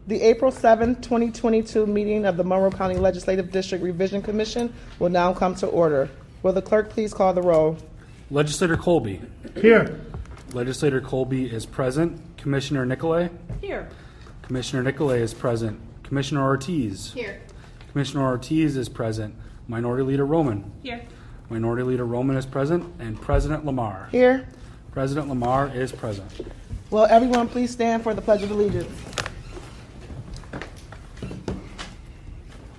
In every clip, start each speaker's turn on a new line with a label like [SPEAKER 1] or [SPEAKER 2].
[SPEAKER 1] The April 7, 2022 meeting of the Monroe County Legislative District Revision Commission will now come to order. Will the clerk please call the roll?
[SPEAKER 2] Legislator Colby.
[SPEAKER 3] Here.
[SPEAKER 2] Legislator Colby is present. Commissioner Nicolay.
[SPEAKER 4] Here.
[SPEAKER 2] Commissioner Nicolay is present. Commissioner Ortiz.
[SPEAKER 4] Here.
[SPEAKER 2] Commissioner Ortiz is present. Minority Leader Roman.
[SPEAKER 4] Here.
[SPEAKER 2] Minority Leader Roman is present. And President Lamar.
[SPEAKER 1] Here.
[SPEAKER 2] President Lamar is present.
[SPEAKER 1] Will everyone please stand for the Pledge of Allegiance?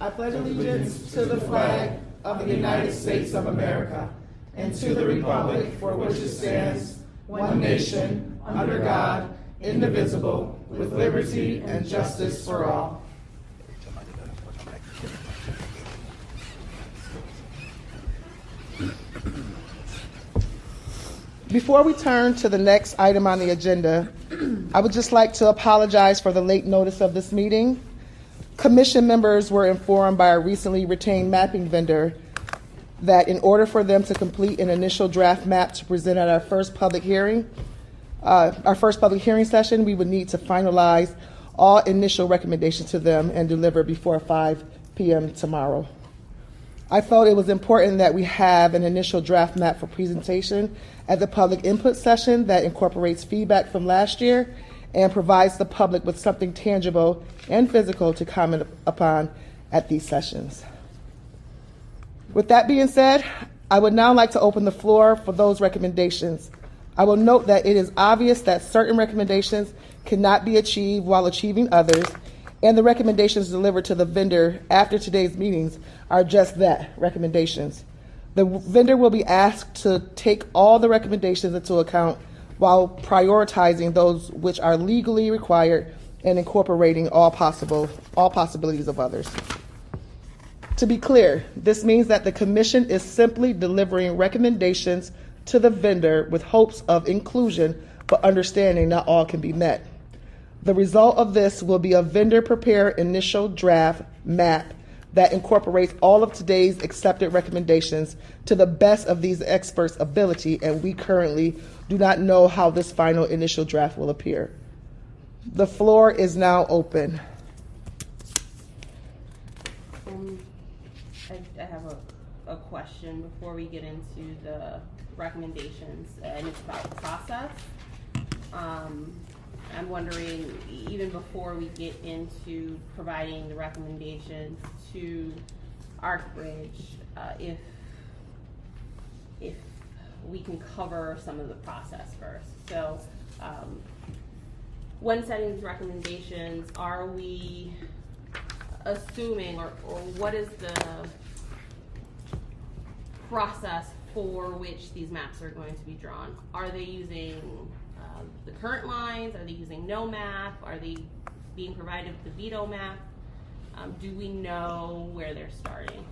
[SPEAKER 1] I pledge allegiance to the flag of the United States of America and to the republic for which it stands, one nation, under God, indivisible, with liberty and justice for all. Before we turn to the next item on the agenda, I would just like to apologize for the late notice of this meeting. Commission members were informed by a recently retained mapping vendor that in order for them to complete an initial draft map to present at our first public hearing session, we would need to finalize all initial recommendations to them and deliver before 5 p.m. tomorrow. I felt it was important that we have an initial draft map for presentation at the public input session that incorporates feedback from last year and provides the public with something tangible and physical to comment upon at these sessions. With that being said, I would now like to open the floor for those recommendations. I will note that it is obvious that certain recommendations cannot be achieved while achieving others, and the recommendations delivered to the vendor after today's meetings are just that, recommendations. The vendor will be asked to take all the recommendations into account while prioritizing those which are legally required and incorporating all possibilities of others. To be clear, this means that the commission is simply delivering recommendations to the vendor with hopes of inclusion, but understanding not all can be met. The result of this will be a vendor-prepared initial draft map that incorporates all of today's accepted recommendations to the best of these experts' ability, and we currently do not know how this final initial draft will appear. The floor is now open.
[SPEAKER 4] I have a question before we get into the recommendations, and it's about process. I'm wondering, even before we get into providing the recommendations to ArcBridge, if we can cover some of the process first. So, when setting these recommendations, are we assuming, or what is the process for which these maps are going to be drawn? Are they using the current lines? Are they using no map? Are they being provided with the veto map? Do we know where they're starting?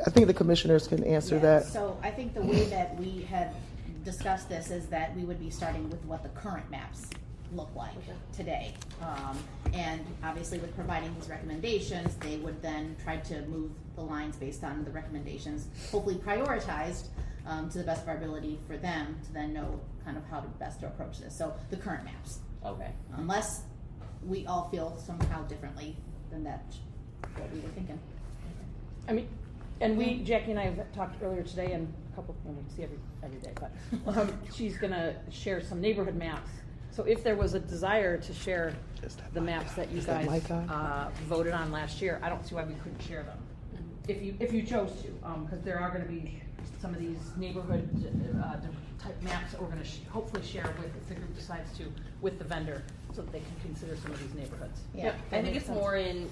[SPEAKER 1] I think the commissioners can answer that.
[SPEAKER 5] So I think the way that we had discussed this is that we would be starting with what the current maps look like today. And obviously with providing these recommendations, they would then try to move the lines based on the recommendations, hopefully prioritized to the best of our ability for them to then know kind of how to best to approach this. So the current maps.
[SPEAKER 4] Okay.
[SPEAKER 5] Unless we all feel somehow differently than that, what we were thinking.
[SPEAKER 6] I mean, and Jackie and I have talked earlier today, and a couple, we see every day, but she's gonna share some neighborhood maps. So if there was a desire to share the maps that you guys voted on last year, I don't see why we couldn't share them. If you chose to, because there are going to be some of these neighborhood type maps that we're going to hopefully share with, if the group decides to, with the vendor, so that they can consider some of these neighborhoods.
[SPEAKER 5] Yeah,
[SPEAKER 4] I think it's more in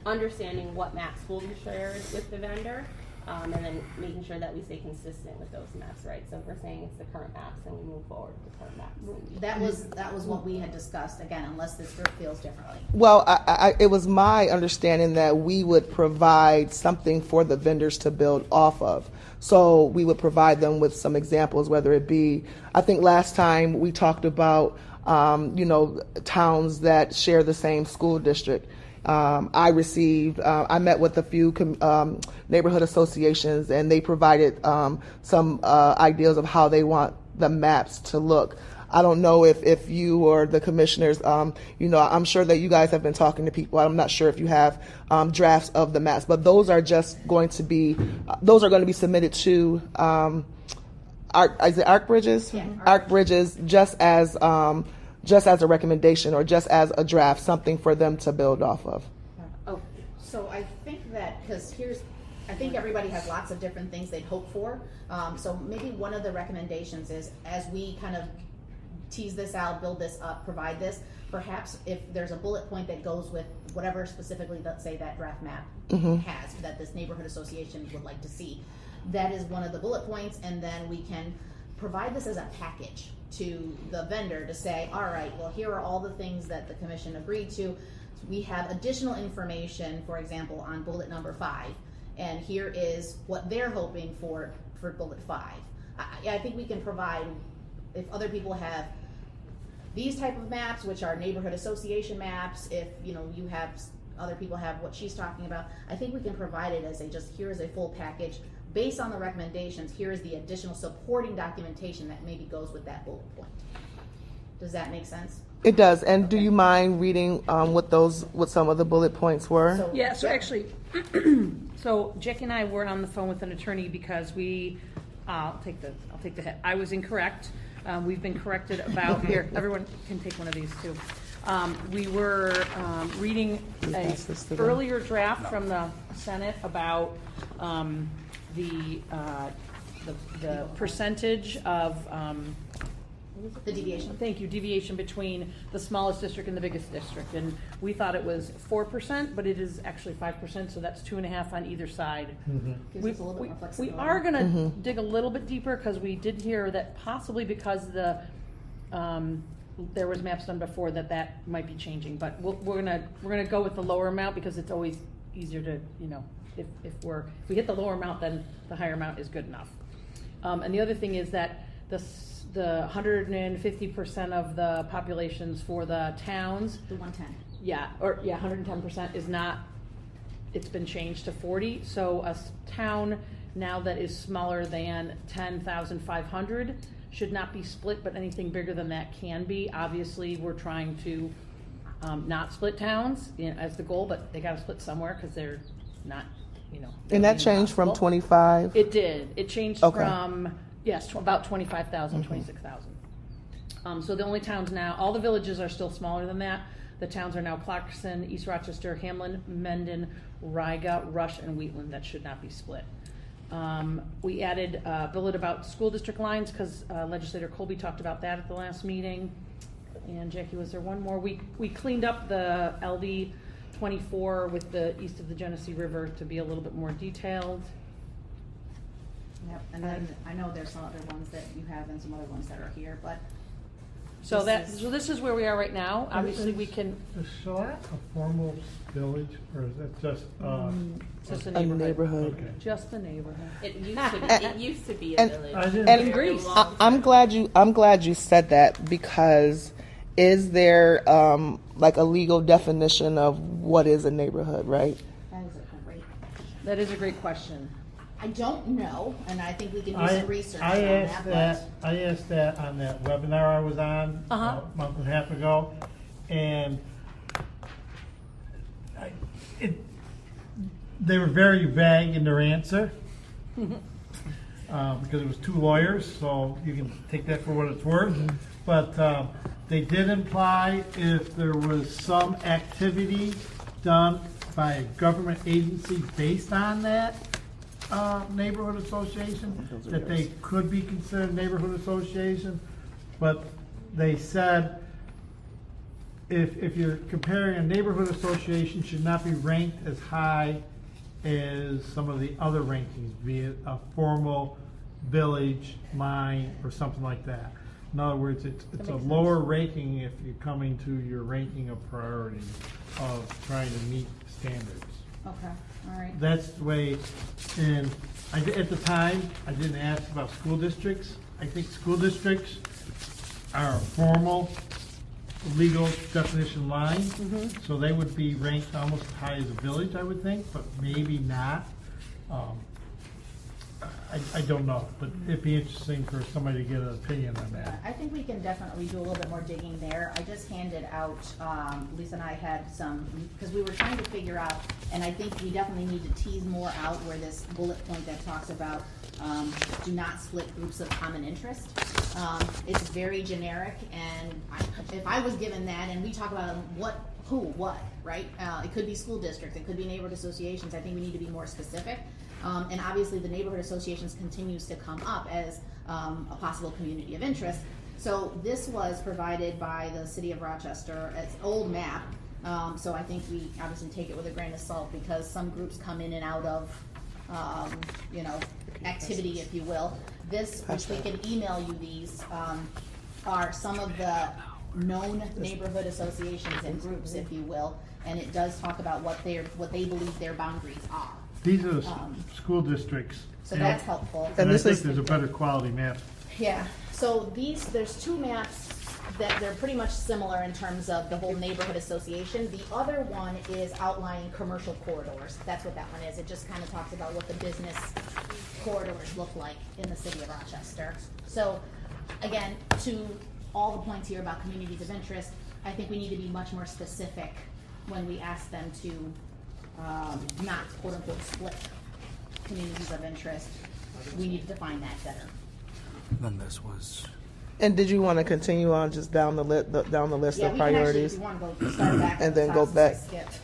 [SPEAKER 4] understanding what maps will be shared with the vendor, and then making sure that we stay consistent with those maps, right? So if we're saying it's the current maps, then we move forward with the current maps.
[SPEAKER 5] That was what we had discussed, again, unless this group feels differently.
[SPEAKER 1] Well, it was my understanding that we would provide something for the vendors to build off of. So we would provide them with some examples, whether it be, I think last time we talked about, towns that share the same school district. I met with a few neighborhood associations, and they provided some ideas of how they want the maps to look. I don't know if you or the commissioners, I'm sure that you guys have been talking to people. I'm not sure if you have drafts of the maps, but those are going to be submitted to is it Arc Bridges?
[SPEAKER 5] Yeah,
[SPEAKER 1] Arc Bridges, just as a recommendation or just as a draft, something for them to build off of.
[SPEAKER 6] Oh,
[SPEAKER 5] So I think that, I think everybody has lots of different things they'd hope for. So maybe one of the recommendations is, as we kind of tease this out, build this up, provide this, perhaps if there's a bullet point that goes with whatever specifically, let's say, that draft map has, that this neighborhood association would like to see, that is one of the bullet points, and then we can provide this as a package to the vendor to say, all right, well, here are all the things that the commission agreed to. We have additional information, for example, on bullet number 5, and here is what they're hoping for bullet 5. I think we can provide, if other people have these type of maps, which are neighborhood association maps, if you have other people have what she's talking about, I think we can provide it as here is a full package based on the recommendations. Here is the additional supporting documentation that maybe goes with that bullet point. Does that make sense?
[SPEAKER 1] It does. And do you mind reading what some of the bullet points were?
[SPEAKER 5] So-
[SPEAKER 6] yeah, so
[SPEAKER 5] Yep.
[SPEAKER 6] actually, so Jackie and I were on the phone with an attorney because I'll take the hit. I was incorrect. We've been corrected about, here, everyone can take one of these too. We were reading
[SPEAKER 1] pass this to
[SPEAKER 6] an
[SPEAKER 1] them?
[SPEAKER 6] earlier draft from the Senate about the percentage of,
[SPEAKER 5] The deviation.
[SPEAKER 6] thank you, deviation between the smallest district and the biggest district. And we thought it was 4%, but it is actually 5%, so that's 2.5 on either side.
[SPEAKER 5] Gives us a little bit more
[SPEAKER 6] We
[SPEAKER 5] flexibility.
[SPEAKER 6] are gonna dig a little bit deeper, because we did hear that possibly because there was maps done before that might be changing, but we're gonna go with the lower amount, because it's always easier to, if we hit the lower amount, then the higher amount is good enough. And the other thing is that the 150% of the populations for the towns,
[SPEAKER 5] The 110.
[SPEAKER 6] 110% is not, it's been changed to 40. So a town now that is smaller than 10,500 should not be split, but anything bigger than that can be. Obviously, we're trying to not split towns as the goal, but they gotta split somewhere, because they're not,
[SPEAKER 1] And that changed from
[SPEAKER 6] impossible.
[SPEAKER 1] 25?
[SPEAKER 6] It did. It changed
[SPEAKER 1] Okay.
[SPEAKER 6] from, about 25,000, 26,000. So the only towns now, all the villages are still smaller than that. The towns are now Clarkson, East Rochester, Hamlin, Mendon, Riga, Rush, and Wheatland that should not be split. We added a bullet about school district lines, because Legislator Colby talked about that at the last meeting. And Jackie, was there one more? We cleaned up the LD 24 with the east of the Genesee River to be a little bit more detailed.
[SPEAKER 5] Yep, and then I know there's some other ones that you have and some other ones that are here, but
[SPEAKER 6] So
[SPEAKER 5] This is-
[SPEAKER 6] this is where we are right now. Obviously, we can,
[SPEAKER 3] Is Shalat a formal village, or is it just,
[SPEAKER 6] it's just a
[SPEAKER 1] A
[SPEAKER 6] neighborhood.
[SPEAKER 1] neighborhood.
[SPEAKER 3] okay.
[SPEAKER 6] Just a neighborhood.
[SPEAKER 4] It used to be a
[SPEAKER 1] And-
[SPEAKER 4] village.
[SPEAKER 3] I didn't-
[SPEAKER 1] And
[SPEAKER 3] In
[SPEAKER 6] Greece.
[SPEAKER 1] I'm glad you said that, because is there like a legal definition of what is a neighborhood, right?
[SPEAKER 5] that is a great question.
[SPEAKER 6] That is a great question.
[SPEAKER 5] I don't know, and I think we can do
[SPEAKER 3] I
[SPEAKER 5] some research on
[SPEAKER 3] I
[SPEAKER 5] that,
[SPEAKER 3] asked
[SPEAKER 5] but.
[SPEAKER 3] that, I asked that on that webinar I was on
[SPEAKER 6] Uh-huh.
[SPEAKER 3] a month and a half ago, and they were very vague in their answer. Because it was two lawyers, so you can take that for what it's worth. But they did imply if there was some activity done by a government agency based on that neighborhood association, that they could be considered neighborhood association. But they said if you're comparing, a neighborhood association should not be ranked as high as some of the other rankings, be it a formal village, mine, or something like that. In other words, it's a
[SPEAKER 6] makes
[SPEAKER 3] lower ranking if you're coming to your ranking of priority of trying to meet standards.
[SPEAKER 5] Okay, all right.
[SPEAKER 3] That's the way, and at the time, I didn't ask about school districts. I think school districts are a formal legal definition line, so they would be ranked almost as high as a village, I would think, but maybe not. I don't know, but it'd be interesting for somebody to get an opinion on that.
[SPEAKER 5] I think we can definitely do a little bit more digging there. I just handed out, Lisa and I had some, because we were trying to figure out, and I think we definitely need to tease more out where this bullet point that talks about, do not split groups of common interest. It's very generic, and if I was given that, and we talk about what, right? It could be school districts, it could be neighborhood associations, I think we need to be more specific. And obviously, the neighborhood associations continues to come up as a possible community of interest. So this was provided by the city of Rochester. It's an old map, so I think we obviously take it with a grain of salt because some groups come in and out of, activity, if you will. This, which we can email you these, are some of the known neighborhood associations and groups, if you will. And it does talk about what they believe their boundaries are.
[SPEAKER 3] These are the school districts.
[SPEAKER 5] So that's helpful.
[SPEAKER 3] And I
[SPEAKER 1] this
[SPEAKER 3] think
[SPEAKER 1] is-
[SPEAKER 3] there's a better quality map.
[SPEAKER 5] Yeah, so there's two maps that they're pretty much similar in terms of the whole neighborhood association. The other one is outlining commercial corridors. That's what that one is. It just kind of talks about what the business corridors look like in the city of Rochester. So again, to all the points here about communities of interest, I think we need to be much more specific when we ask them to not quote unquote split communities of interest. We need to define that better.
[SPEAKER 2] Then this was.
[SPEAKER 1] And did you want to continue on just down the list of
[SPEAKER 5] Yeah, we can actually, if
[SPEAKER 1] priorities?
[SPEAKER 5] you want to go start back.
[SPEAKER 1] And then
[SPEAKER 5] as
[SPEAKER 1] go
[SPEAKER 5] fast as I skipped.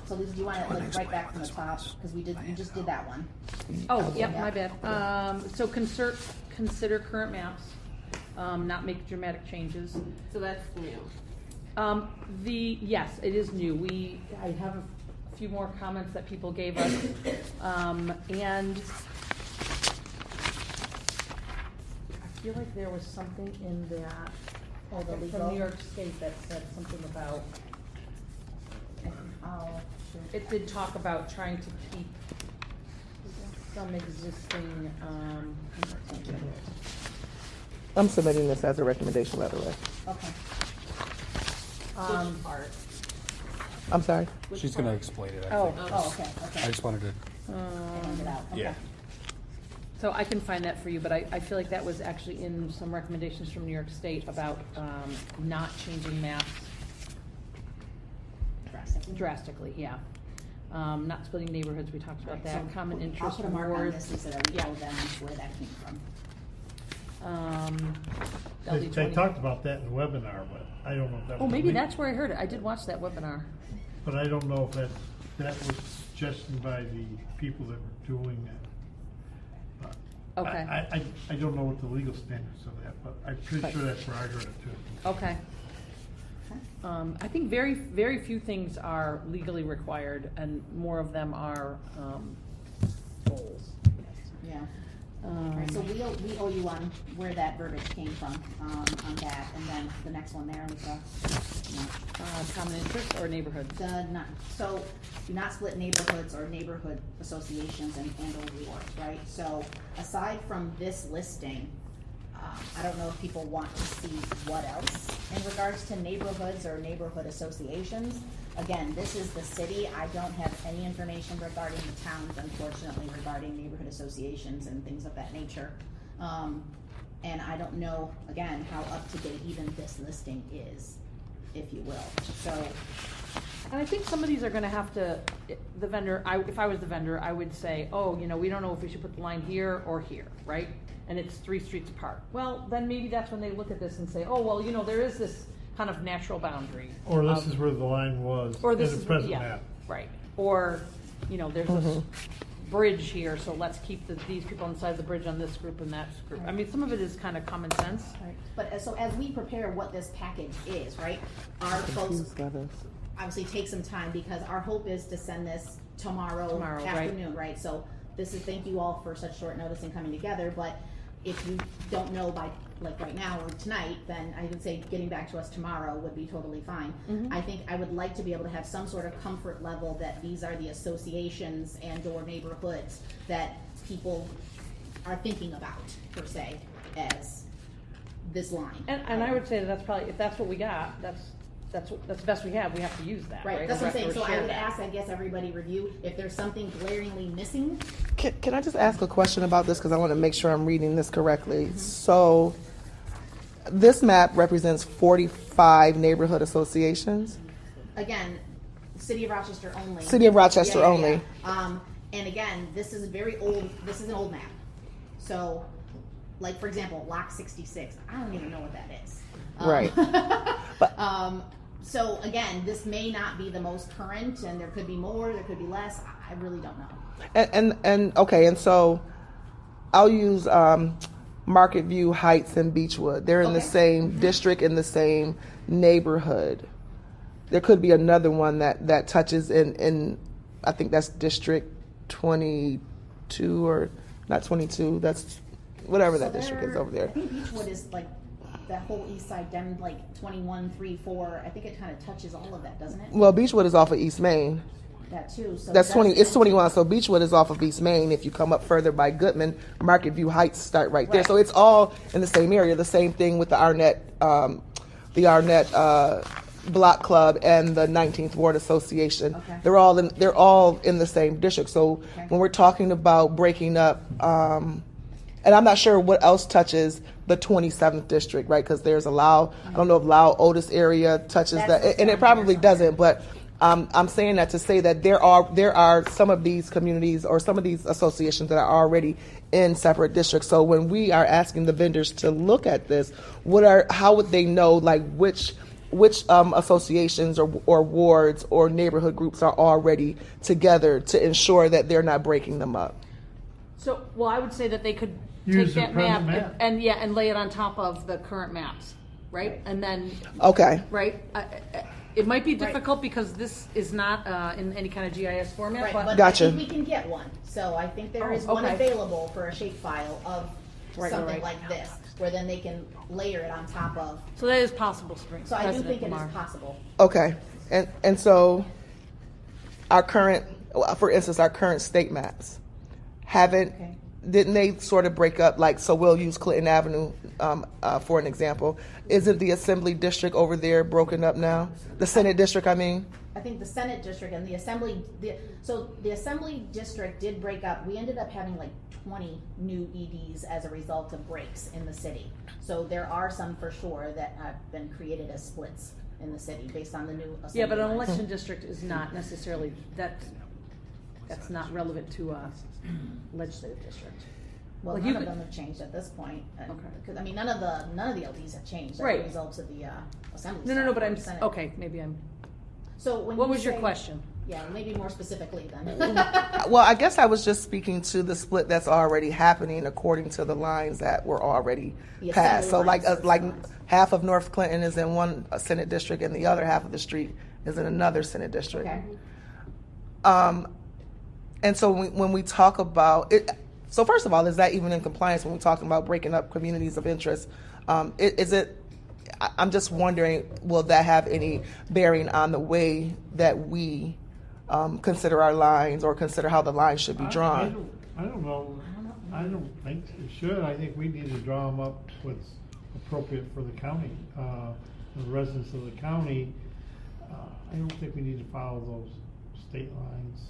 [SPEAKER 5] So Lisa, do you want to like right back from the top, because we just did that one.
[SPEAKER 6] Oh, yep,
[SPEAKER 5] Yeah.
[SPEAKER 6] my bad. So consider current maps, not make dramatic changes.
[SPEAKER 4] So that's new.
[SPEAKER 6] Yes, it is new. I have a few more comments that people gave us. And I feel like there was something in that,
[SPEAKER 5] Oh, the
[SPEAKER 6] from
[SPEAKER 5] legal.
[SPEAKER 6] New York State that said something about,
[SPEAKER 5] Oh, sure.
[SPEAKER 6] it did talk about trying to keep some existing,
[SPEAKER 1] I'm submitting this as a recommendation, by the way.
[SPEAKER 5] Okay.
[SPEAKER 4] Which part?
[SPEAKER 1] I'm sorry.
[SPEAKER 5] Which
[SPEAKER 2] She's
[SPEAKER 5] part?
[SPEAKER 2] gonna explain it, I
[SPEAKER 6] Oh.
[SPEAKER 2] think.
[SPEAKER 5] Oh, okay,
[SPEAKER 2] I
[SPEAKER 5] okay.
[SPEAKER 2] just wanted to.
[SPEAKER 5] I handed it out, okay.
[SPEAKER 2] Yeah.
[SPEAKER 6] So I can find that for you, but I feel like that was actually in some recommendations from New York State about not changing maps drastically, yeah. Not splitting neighborhoods, we talked about that,
[SPEAKER 5] So
[SPEAKER 6] common
[SPEAKER 5] I'll
[SPEAKER 6] interest
[SPEAKER 5] put a mark on
[SPEAKER 6] wards.
[SPEAKER 5] this, Lisa, that we
[SPEAKER 6] Yeah.
[SPEAKER 5] told them where that came from.
[SPEAKER 3] They
[SPEAKER 6] LD20.
[SPEAKER 3] talked about that in the webinar, but I don't know if that was.
[SPEAKER 6] Oh, maybe
[SPEAKER 3] me.
[SPEAKER 6] that's where I heard it. I did watch that webinar.
[SPEAKER 3] But I don't know if that was suggested by the people that were doing that. But
[SPEAKER 6] Okay.
[SPEAKER 3] I don't know what the legal standards of that, but I'm pretty sure that's where I heard it too.
[SPEAKER 6] Okay. I think very, very few things are legally required, and more of them are goals.
[SPEAKER 5] Yeah. Alright, so we owe you one where that verbiage came from, on that, and then the next one there, Lisa.
[SPEAKER 6] Common interest or neighborhoods?
[SPEAKER 5] So, do not split neighborhoods or neighborhood associations and or wards, right? So, aside from this listing, I don't know if people want to see what else in regards to neighborhoods or neighborhood associations. Again, this is the city. I don't have any information regarding the towns, unfortunately, regarding neighborhood associations and things of that nature. And I don't know, again, how up to date even this listing is, if you will. So,
[SPEAKER 6] And I think some of these are gonna have to, the vendor, if I was the vendor, I would say, oh, we don't know if we should put the line here or here, right? And it's 3 streets apart. Well, then maybe that's when they look at this and say, oh, well, there is this kind of natural boundary.
[SPEAKER 3] Or this
[SPEAKER 6] of-
[SPEAKER 3] is where the line was
[SPEAKER 6] Or
[SPEAKER 3] in
[SPEAKER 6] this
[SPEAKER 3] the
[SPEAKER 6] is,
[SPEAKER 3] present
[SPEAKER 6] yeah,
[SPEAKER 3] map.
[SPEAKER 6] right. Or, there's this bridge here, so let's keep these people inside the bridge on this group and that group. I mean, some of it is kind of common sense.
[SPEAKER 5] but so as we prepare what this package is, right? Our folks
[SPEAKER 1] Confused by this.
[SPEAKER 5] obviously take some time because our hope is to send this tomorrow
[SPEAKER 6] Right.
[SPEAKER 5] afternoon, right? So this is, thank you all for such short notice and coming together, but if you don't know by, like right now or tonight, then I would say getting back to us tomorrow would be totally fine. I think I would like to be able to have some sort of comfort level that these are the associations and or neighborhoods that people are thinking about, per se, as this line.
[SPEAKER 6] And I would say that's probably, if that's what we got, that's that's the best we have, we have to use that, right?
[SPEAKER 5] Right, that's what I'm saying,
[SPEAKER 6] Or
[SPEAKER 5] so I
[SPEAKER 6] share
[SPEAKER 5] would
[SPEAKER 6] that.
[SPEAKER 5] ask, I guess, everybody review, if there's something glaringly missing,
[SPEAKER 1] Can I just ask a question about this, because I want to make sure I'm reading this correctly? So, this map represents 45 neighborhood associations?
[SPEAKER 5] again, City of Rochester only.
[SPEAKER 1] City of Rochester
[SPEAKER 5] Yeah, yeah,
[SPEAKER 1] only.
[SPEAKER 5] yeah. And again, this is an old map. So, like, for example, Lock 66, I don't even know what that is.
[SPEAKER 1] Right.
[SPEAKER 5] So again, this may not be the most current, and there could be more, there could be less, I really don't know.
[SPEAKER 1] And okay, and so I'll use Market View Heights and Beechwood. They're in the
[SPEAKER 5] Okay.
[SPEAKER 1] same district, in the same neighborhood. There could be another one that touches in I think that's District 22, or not 22, that's whatever that
[SPEAKER 5] So
[SPEAKER 1] district is
[SPEAKER 5] there-
[SPEAKER 1] over there.
[SPEAKER 5] I think Beechwood is like that whole east side, then like 21, 3, 4, I think it kind of touches all of that, doesn't it?
[SPEAKER 1] Well, Beechwood is off of East Main.
[SPEAKER 5] That too, so.
[SPEAKER 1] That's 20. It's
[SPEAKER 5] that's-
[SPEAKER 1] 21. So Beechwood is off of East Main. If you come up further by Goodman, Market View Heights start right there.
[SPEAKER 6] Right.
[SPEAKER 1] So it's all in the same area. The same thing with the Arnett Block Club and the 19th Ward Association.
[SPEAKER 5] Okay.
[SPEAKER 1] They're all in the same district. So
[SPEAKER 5] Okay.
[SPEAKER 1] when we're talking about breaking up, and I'm not sure what else touches the 27th district, right? Because there's I don't know if Lau Otis area touches
[SPEAKER 5] That's
[SPEAKER 1] that,
[SPEAKER 5] what's
[SPEAKER 1] and it
[SPEAKER 5] down
[SPEAKER 1] probably
[SPEAKER 5] here
[SPEAKER 1] doesn't. But I'm saying that to say that there are some of these communities or some of these associations that are already in separate districts. So when we are asking the vendors to look at this, how would they know like which associations or wards or neighborhood groups are already together to ensure that they're not breaking them up?
[SPEAKER 6] So, well, I would say that they could
[SPEAKER 3] Use
[SPEAKER 6] take
[SPEAKER 3] the
[SPEAKER 6] that map
[SPEAKER 3] present map.
[SPEAKER 6] and lay it on top of the current maps, right? And then,
[SPEAKER 1] Okay.
[SPEAKER 6] right, it might be difficult because this is not in any kind of GIS format,
[SPEAKER 5] Right,
[SPEAKER 6] but.
[SPEAKER 5] but I
[SPEAKER 1] Gotcha.
[SPEAKER 5] think we can get one, so I think there
[SPEAKER 6] Oh,
[SPEAKER 5] is one
[SPEAKER 6] okay.
[SPEAKER 5] available for a shapefile of
[SPEAKER 6] Right,
[SPEAKER 5] something
[SPEAKER 6] right.
[SPEAKER 5] like this, where then they can layer it on top of,
[SPEAKER 6] So that is possible, Spring.
[SPEAKER 5] so I do
[SPEAKER 6] President
[SPEAKER 5] think it
[SPEAKER 6] Lamar.
[SPEAKER 5] is possible.
[SPEAKER 1] Okay. And so our current, for instance, our current state maps
[SPEAKER 5] Okay.
[SPEAKER 1] didn't they sort of break up, like, so we'll use Clinton Avenue for an example. Isn't the Assembly District over there broken up now? The Senate District, I mean?
[SPEAKER 5] I think the Senate district and the Assembly, so the Assembly district did break up. We ended up having like 20 new EDs as a result of breaks in the city. So there are some for sure that have been created as splits in the city based on the new Assembly
[SPEAKER 6] Yeah, but an
[SPEAKER 5] lines.
[SPEAKER 6] election district is not necessarily, that's not relevant to a legislative district.
[SPEAKER 5] Well,
[SPEAKER 6] Like
[SPEAKER 5] none
[SPEAKER 6] you
[SPEAKER 5] of
[SPEAKER 6] could-
[SPEAKER 5] them have changed at this point.
[SPEAKER 6] Okay.
[SPEAKER 5] Because, I mean, none of the LDs have changed as
[SPEAKER 6] Right.
[SPEAKER 5] a result of the Assembly.
[SPEAKER 6] No,
[SPEAKER 5] stuff
[SPEAKER 6] but
[SPEAKER 5] or
[SPEAKER 6] I'm,
[SPEAKER 5] the Senate.
[SPEAKER 6] okay, maybe I'm,
[SPEAKER 5] So when
[SPEAKER 6] what
[SPEAKER 5] you
[SPEAKER 6] was your
[SPEAKER 5] say-
[SPEAKER 6] question?
[SPEAKER 5] Yeah, maybe more specifically then.
[SPEAKER 1] Well, I guess I was just speaking to the split that's already happening according to the lines that were already
[SPEAKER 5] The
[SPEAKER 1] passed. So
[SPEAKER 5] assembly lines,
[SPEAKER 1] like
[SPEAKER 5] those lines.
[SPEAKER 1] half of North Clinton is in one Senate district and the other half of the street is in another Senate district.
[SPEAKER 5] Okay.
[SPEAKER 1] And so when we talk about it, so first of all, is that even in compliance when we're talking about breaking up communities of interest? I'm just wondering, will that have any bearing on the way that we consider our lines or consider how the lines should be drawn?
[SPEAKER 3] I don't know. I don't think it should. I think we need to draw them up what's appropriate for the county, the residents of the county. I don't think we need to follow those state lines.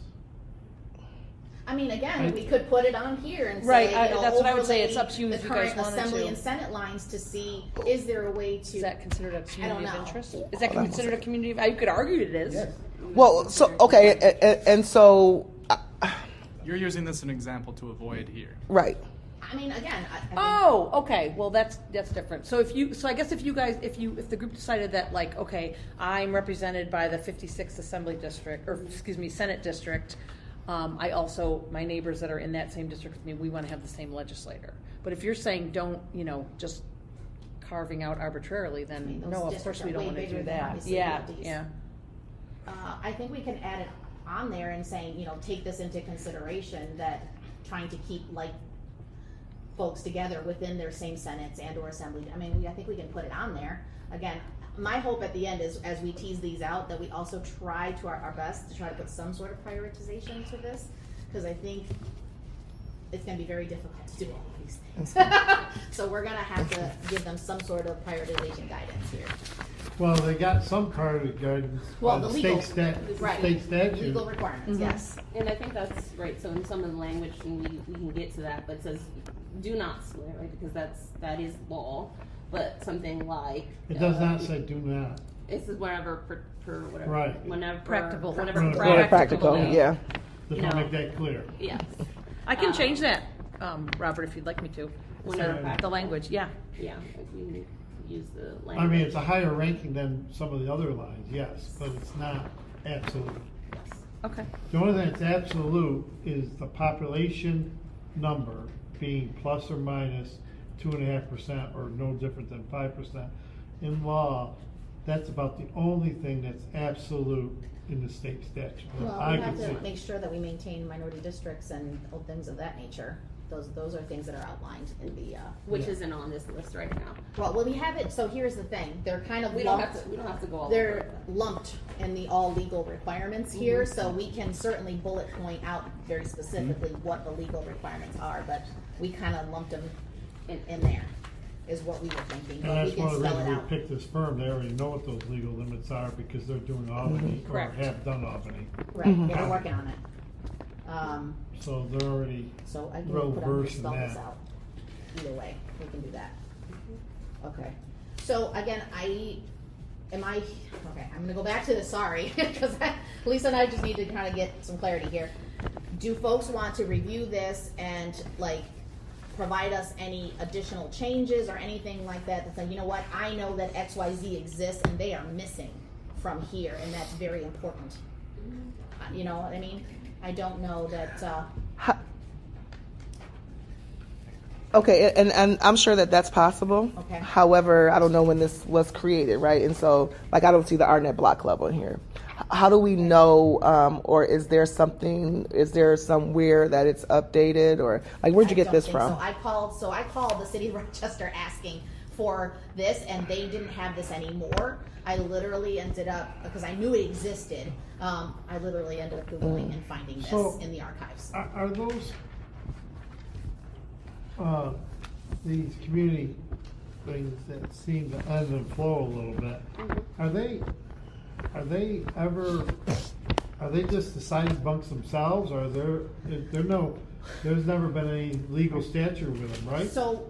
[SPEAKER 5] I mean, again, we could put it on here and say,
[SPEAKER 6] Right,
[SPEAKER 5] you know,
[SPEAKER 6] that's what I would say.
[SPEAKER 5] overlay
[SPEAKER 6] It's up to you
[SPEAKER 5] the
[SPEAKER 6] if you guys
[SPEAKER 5] current
[SPEAKER 6] wanted
[SPEAKER 5] Assembly
[SPEAKER 6] to.
[SPEAKER 5] and Senate lines to see, is there a way to?
[SPEAKER 6] Is that considered a community of
[SPEAKER 5] know.
[SPEAKER 6] interest? Is that
[SPEAKER 1] Hold on one
[SPEAKER 6] considered a
[SPEAKER 1] second.
[SPEAKER 6] community, you could argue it is.
[SPEAKER 1] Well, so okay, and so
[SPEAKER 7] You're using this as an example to avoid here.
[SPEAKER 1] right.
[SPEAKER 5] I mean, again, I think.
[SPEAKER 6] Oh, okay. Well, that's different. So I guess if the group decided that, like, okay, I'm represented by the 56th Assembly District, or excuse me, Senate District. I also, my neighbors that are in that same district with me, we want to have the same legislator. But if you're saying don't, just carving out arbitrarily, then
[SPEAKER 5] I mean, those
[SPEAKER 6] no, of
[SPEAKER 5] districts
[SPEAKER 6] course we
[SPEAKER 5] are
[SPEAKER 6] don't
[SPEAKER 5] way
[SPEAKER 6] want to
[SPEAKER 5] bigger
[SPEAKER 6] do
[SPEAKER 5] than
[SPEAKER 6] that.
[SPEAKER 5] obviously
[SPEAKER 6] Yeah,
[SPEAKER 5] the LDs.
[SPEAKER 6] yeah.
[SPEAKER 5] I think we can add it on there and saying, take this into consideration that trying to keep like folks together within their same senates and or assembly. I mean, I think we can put it on there. Again, my hope at the end is as we tease these out that we also try to our best to try to put some sort of prioritization to this, because I think it's going to be very difficult to do all of these things. So we're going to have to give them some sort of prioritization guidance here.
[SPEAKER 3] Well, they got some part of the guidance
[SPEAKER 5] Well,
[SPEAKER 3] by
[SPEAKER 5] the
[SPEAKER 3] the
[SPEAKER 5] legal- right.
[SPEAKER 3] state statute.
[SPEAKER 5] Legal requirements, yes.
[SPEAKER 4] And I think that's right, so in some of the language, and we can get to that, but it says, do not split, right, because that is law, but something like.
[SPEAKER 3] It does not say do not.
[SPEAKER 4] It says whenever, per whatever.
[SPEAKER 3] Right.
[SPEAKER 4] Whenever.
[SPEAKER 6] Practical.
[SPEAKER 4] Whenever.
[SPEAKER 3] Whenever
[SPEAKER 1] Very practical,
[SPEAKER 4] practicable.
[SPEAKER 1] yeah.
[SPEAKER 3] Just
[SPEAKER 4] No.
[SPEAKER 3] to make that clear.
[SPEAKER 4] Yes,
[SPEAKER 6] I can change that, Robert, if you'd like me to.
[SPEAKER 4] Whenever
[SPEAKER 6] The
[SPEAKER 4] practical.
[SPEAKER 6] language, yeah.
[SPEAKER 4] yeah, if you use the language.
[SPEAKER 3] I mean, it's a higher ranking than some of the other lines, yes, but it's not absolute.
[SPEAKER 6] Okay.
[SPEAKER 3] The only thing that's absolute is the population number being plus or minus 2.5% or no different than 5%. In law, that's about the only thing that's absolute in the state statute. that
[SPEAKER 5] Well,
[SPEAKER 3] I
[SPEAKER 5] we have
[SPEAKER 3] can
[SPEAKER 5] to
[SPEAKER 3] see.
[SPEAKER 5] make sure that we maintain minority districts and things of that nature. Those are things that are outlined in the,
[SPEAKER 4] Which isn't on this list right now.
[SPEAKER 5] well, we have it, so here's the thing, they're kind of
[SPEAKER 4] We don't
[SPEAKER 5] lumped.
[SPEAKER 4] have to go all over
[SPEAKER 5] They're
[SPEAKER 4] it.
[SPEAKER 5] lumped in the all legal requirements here, so we can certainly bullet point out very specifically what the legal requirements are, but we kind of lumped them in there, is what we were thinking,
[SPEAKER 3] And
[SPEAKER 5] but we
[SPEAKER 3] that's
[SPEAKER 5] can
[SPEAKER 3] one of the
[SPEAKER 5] spell it
[SPEAKER 3] reasons we
[SPEAKER 5] out.
[SPEAKER 3] picked this firm. They already know what those legal limits are because they're doing Albany or
[SPEAKER 6] Correct.
[SPEAKER 3] have done Albany.
[SPEAKER 5] Right, yeah, they're working on it.
[SPEAKER 3] So they're already,
[SPEAKER 5] So I can
[SPEAKER 3] Well
[SPEAKER 5] put on here,
[SPEAKER 3] versed in
[SPEAKER 5] spell this
[SPEAKER 3] that.
[SPEAKER 5] out. Either way, we can do that. Okay. So again, I'm gonna go back to this, sorry, because Lisa and I just need to kind of get some clarity here. Do folks want to review this and like provide us any additional changes or anything like that? That's like, you know what, I know that XYZ exists and they are missing from here and that's very important. You know what I mean? I don't know that,
[SPEAKER 1] Okay, and I'm sure that that's possible.
[SPEAKER 5] Okay.
[SPEAKER 1] However, I don't know when this was created, right? And so, like, I don't see the ArtNet Block Club on here. How do we know, or is there somewhere that it's updated, or like, where'd you
[SPEAKER 5] I
[SPEAKER 1] get
[SPEAKER 5] don't
[SPEAKER 1] this
[SPEAKER 5] think
[SPEAKER 1] from?
[SPEAKER 5] So I called the city of Rochester asking for this, and they didn't have this anymore. I literally ended up, because I knew it existed, I literally ended up Googling and finding this
[SPEAKER 3] So-
[SPEAKER 5] in the archives.
[SPEAKER 3] are those, these community things that seem to ebb and flow a little bit, are they just decided amongst themselves, or there's never been any legal statute with them, right?
[SPEAKER 5] So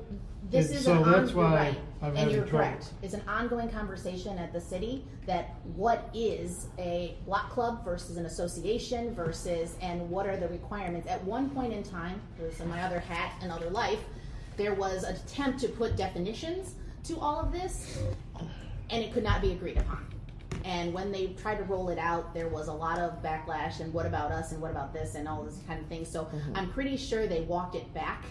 [SPEAKER 5] this
[SPEAKER 3] And
[SPEAKER 5] is
[SPEAKER 3] so
[SPEAKER 5] an
[SPEAKER 3] that's
[SPEAKER 5] you're
[SPEAKER 3] why
[SPEAKER 5] right,
[SPEAKER 3] I'm
[SPEAKER 5] and
[SPEAKER 3] having
[SPEAKER 5] you're
[SPEAKER 3] trouble.
[SPEAKER 5] correct. It's an ongoing conversation at the city that what is a block club versus an association versus, and what are the requirements. At one point in time, this is in my other hat and other life, there was an attempt to put definitions to all of this, and it could not be agreed upon. And when they tried to roll it out, there was a lot of backlash and what about us and what about this and all this kind of thing. So I'm pretty sure they walked it back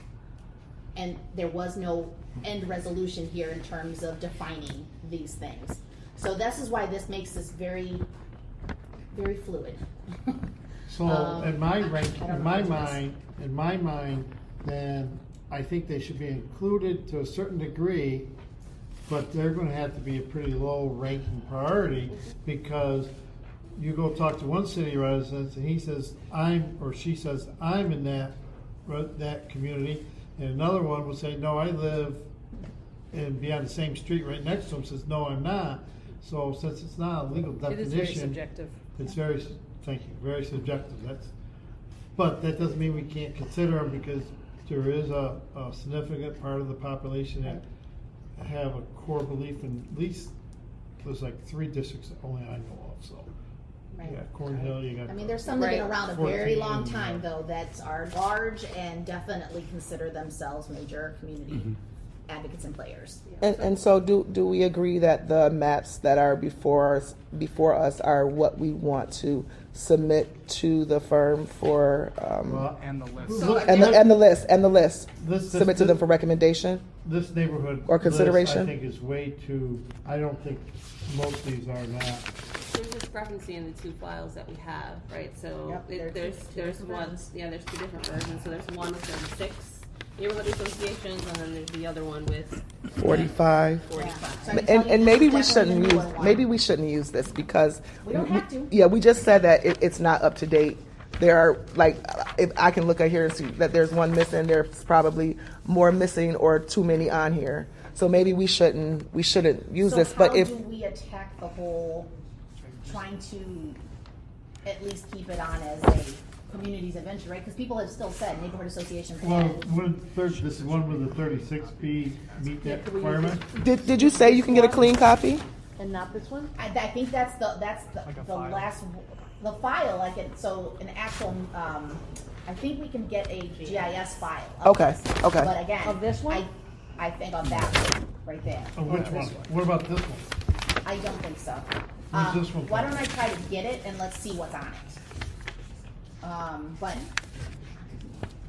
[SPEAKER 5] and there was no end resolution here in terms of defining these things. So this is why this makes this very, very fluid.
[SPEAKER 3] So in my rank,
[SPEAKER 5] I don't
[SPEAKER 3] in
[SPEAKER 5] know
[SPEAKER 3] my
[SPEAKER 5] what it is.
[SPEAKER 3] mind, then I think they should be included to a certain degree, but they're gonna have to be a pretty low ranking priority, because you go talk to one city resident and he says, she says, I'm in that community, and another one will say, no, I live and be on the same street right next to him, says, no, I'm not. So since it's not a legal
[SPEAKER 6] It
[SPEAKER 3] definition.
[SPEAKER 6] is very subjective.
[SPEAKER 3] It's very, thank you, very subjective, but that doesn't mean we can't consider them, because there is a significant part of the population that have a core belief in at least, there's like 3 districts that only I know of, so.
[SPEAKER 5] Right.
[SPEAKER 3] You got Cornhill, you got.
[SPEAKER 5] I mean, there's some that have been
[SPEAKER 6] Right.
[SPEAKER 5] around a very
[SPEAKER 3] 14,
[SPEAKER 5] long time
[SPEAKER 3] yeah.
[SPEAKER 5] though, that are large and definitely consider themselves major community advocates and players.
[SPEAKER 1] And so, do we agree that the maps that are before us are what we want to submit to the firm for,
[SPEAKER 3] Well,
[SPEAKER 7] And the list.
[SPEAKER 5] So
[SPEAKER 1] and the list
[SPEAKER 3] This-
[SPEAKER 1] submit to them for recommendation?
[SPEAKER 3] This neighborhood.
[SPEAKER 1] Or
[SPEAKER 3] list,
[SPEAKER 1] consideration?
[SPEAKER 3] I think is way too, I don't think most of these are not.
[SPEAKER 4] There's discrepancy in the 2 files that we have, right? So
[SPEAKER 5] Yep, there are
[SPEAKER 4] there's
[SPEAKER 5] two different
[SPEAKER 4] one,
[SPEAKER 5] versions.
[SPEAKER 4] yeah, there's 2 different versions. So there's one with 36 neighborhood associations, and then there's the other one with
[SPEAKER 1] 45.
[SPEAKER 4] 45.
[SPEAKER 5] So I can tell you
[SPEAKER 1] And
[SPEAKER 5] this
[SPEAKER 1] maybe
[SPEAKER 5] is
[SPEAKER 1] we
[SPEAKER 5] definitely
[SPEAKER 1] shouldn't
[SPEAKER 5] the newer one.
[SPEAKER 1] use this because
[SPEAKER 5] We don't have to.
[SPEAKER 1] Yeah, we just said that it's not up to date there are, like, if I can look at here and see that there's one missing, there's probably more missing or too many on here. So maybe we shouldn't use this, but if,
[SPEAKER 5] So how do we attack the whole, trying to at least keep it on as a communities of interest, right? Because people have still said neighborhood associations
[SPEAKER 3] Well,
[SPEAKER 5] and,
[SPEAKER 3] this is one with the 36B meet that
[SPEAKER 6] could we use
[SPEAKER 3] requirement.
[SPEAKER 1] did you say you can get a clean copy?
[SPEAKER 6] And not this one?
[SPEAKER 5] I think that's the
[SPEAKER 7] a file.
[SPEAKER 5] last, the file, like it, so an actual, I think we can get a GIS file. of
[SPEAKER 1] Okay,
[SPEAKER 5] this.
[SPEAKER 1] okay.
[SPEAKER 5] But again.
[SPEAKER 6] Of this one?
[SPEAKER 5] I think on that one, right there.
[SPEAKER 3] Oh, which one? What about this one?
[SPEAKER 5] I don't think so.
[SPEAKER 3] Where's this one
[SPEAKER 5] Why
[SPEAKER 3] from?
[SPEAKER 5] don't I try to get it and let's see what's on it? But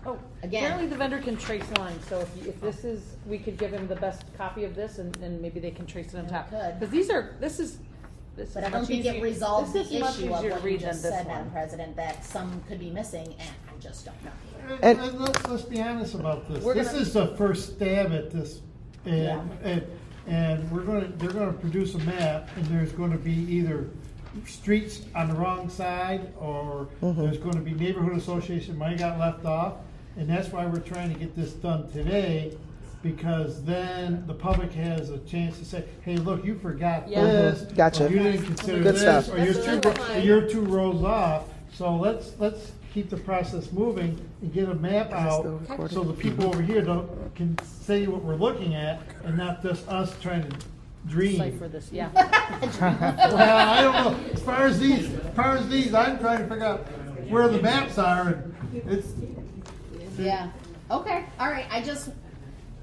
[SPEAKER 6] Oh,
[SPEAKER 5] Again-
[SPEAKER 6] apparently the vendor can trace lines, so if this is, we could give him the best copy of this, and maybe they can trace it on
[SPEAKER 5] Yeah,
[SPEAKER 6] top.
[SPEAKER 5] we could.
[SPEAKER 6] Because this is
[SPEAKER 5] But I don't think it resolves the
[SPEAKER 6] This is much
[SPEAKER 5] issue of
[SPEAKER 6] easier to
[SPEAKER 5] what you
[SPEAKER 6] read than
[SPEAKER 5] just
[SPEAKER 6] this
[SPEAKER 5] said, Madam
[SPEAKER 6] one.
[SPEAKER 5] President, that some could be missing, and I just don't know.
[SPEAKER 3] And let's be honest about this.
[SPEAKER 6] We're
[SPEAKER 3] This
[SPEAKER 6] gonna-
[SPEAKER 3] is the first stab at this,
[SPEAKER 5] Yeah.
[SPEAKER 3] and they're gonna produce a map, and there's gonna be either streets on the wrong side, or there's gonna be neighborhood association money got left off, and that's why we're trying to get this done today, because then the public has a chance to say, hey, look, you forgot
[SPEAKER 6] Yeah.
[SPEAKER 3] this.
[SPEAKER 1] Gotcha.
[SPEAKER 3] Or you didn't consider
[SPEAKER 1] Good
[SPEAKER 3] this,
[SPEAKER 1] stuff.
[SPEAKER 3] or
[SPEAKER 4] That's
[SPEAKER 3] you're two rows off. So let's keep the process moving and get a map out,
[SPEAKER 1] still recording?
[SPEAKER 3] so the people over here can say what we're looking at, and not just us trying to dream.
[SPEAKER 6] Cipher this, yeah.
[SPEAKER 3] Well, I don't know, as far as these, I'm trying to figure out where the maps are, and it's,
[SPEAKER 5] Yeah, okay, all right,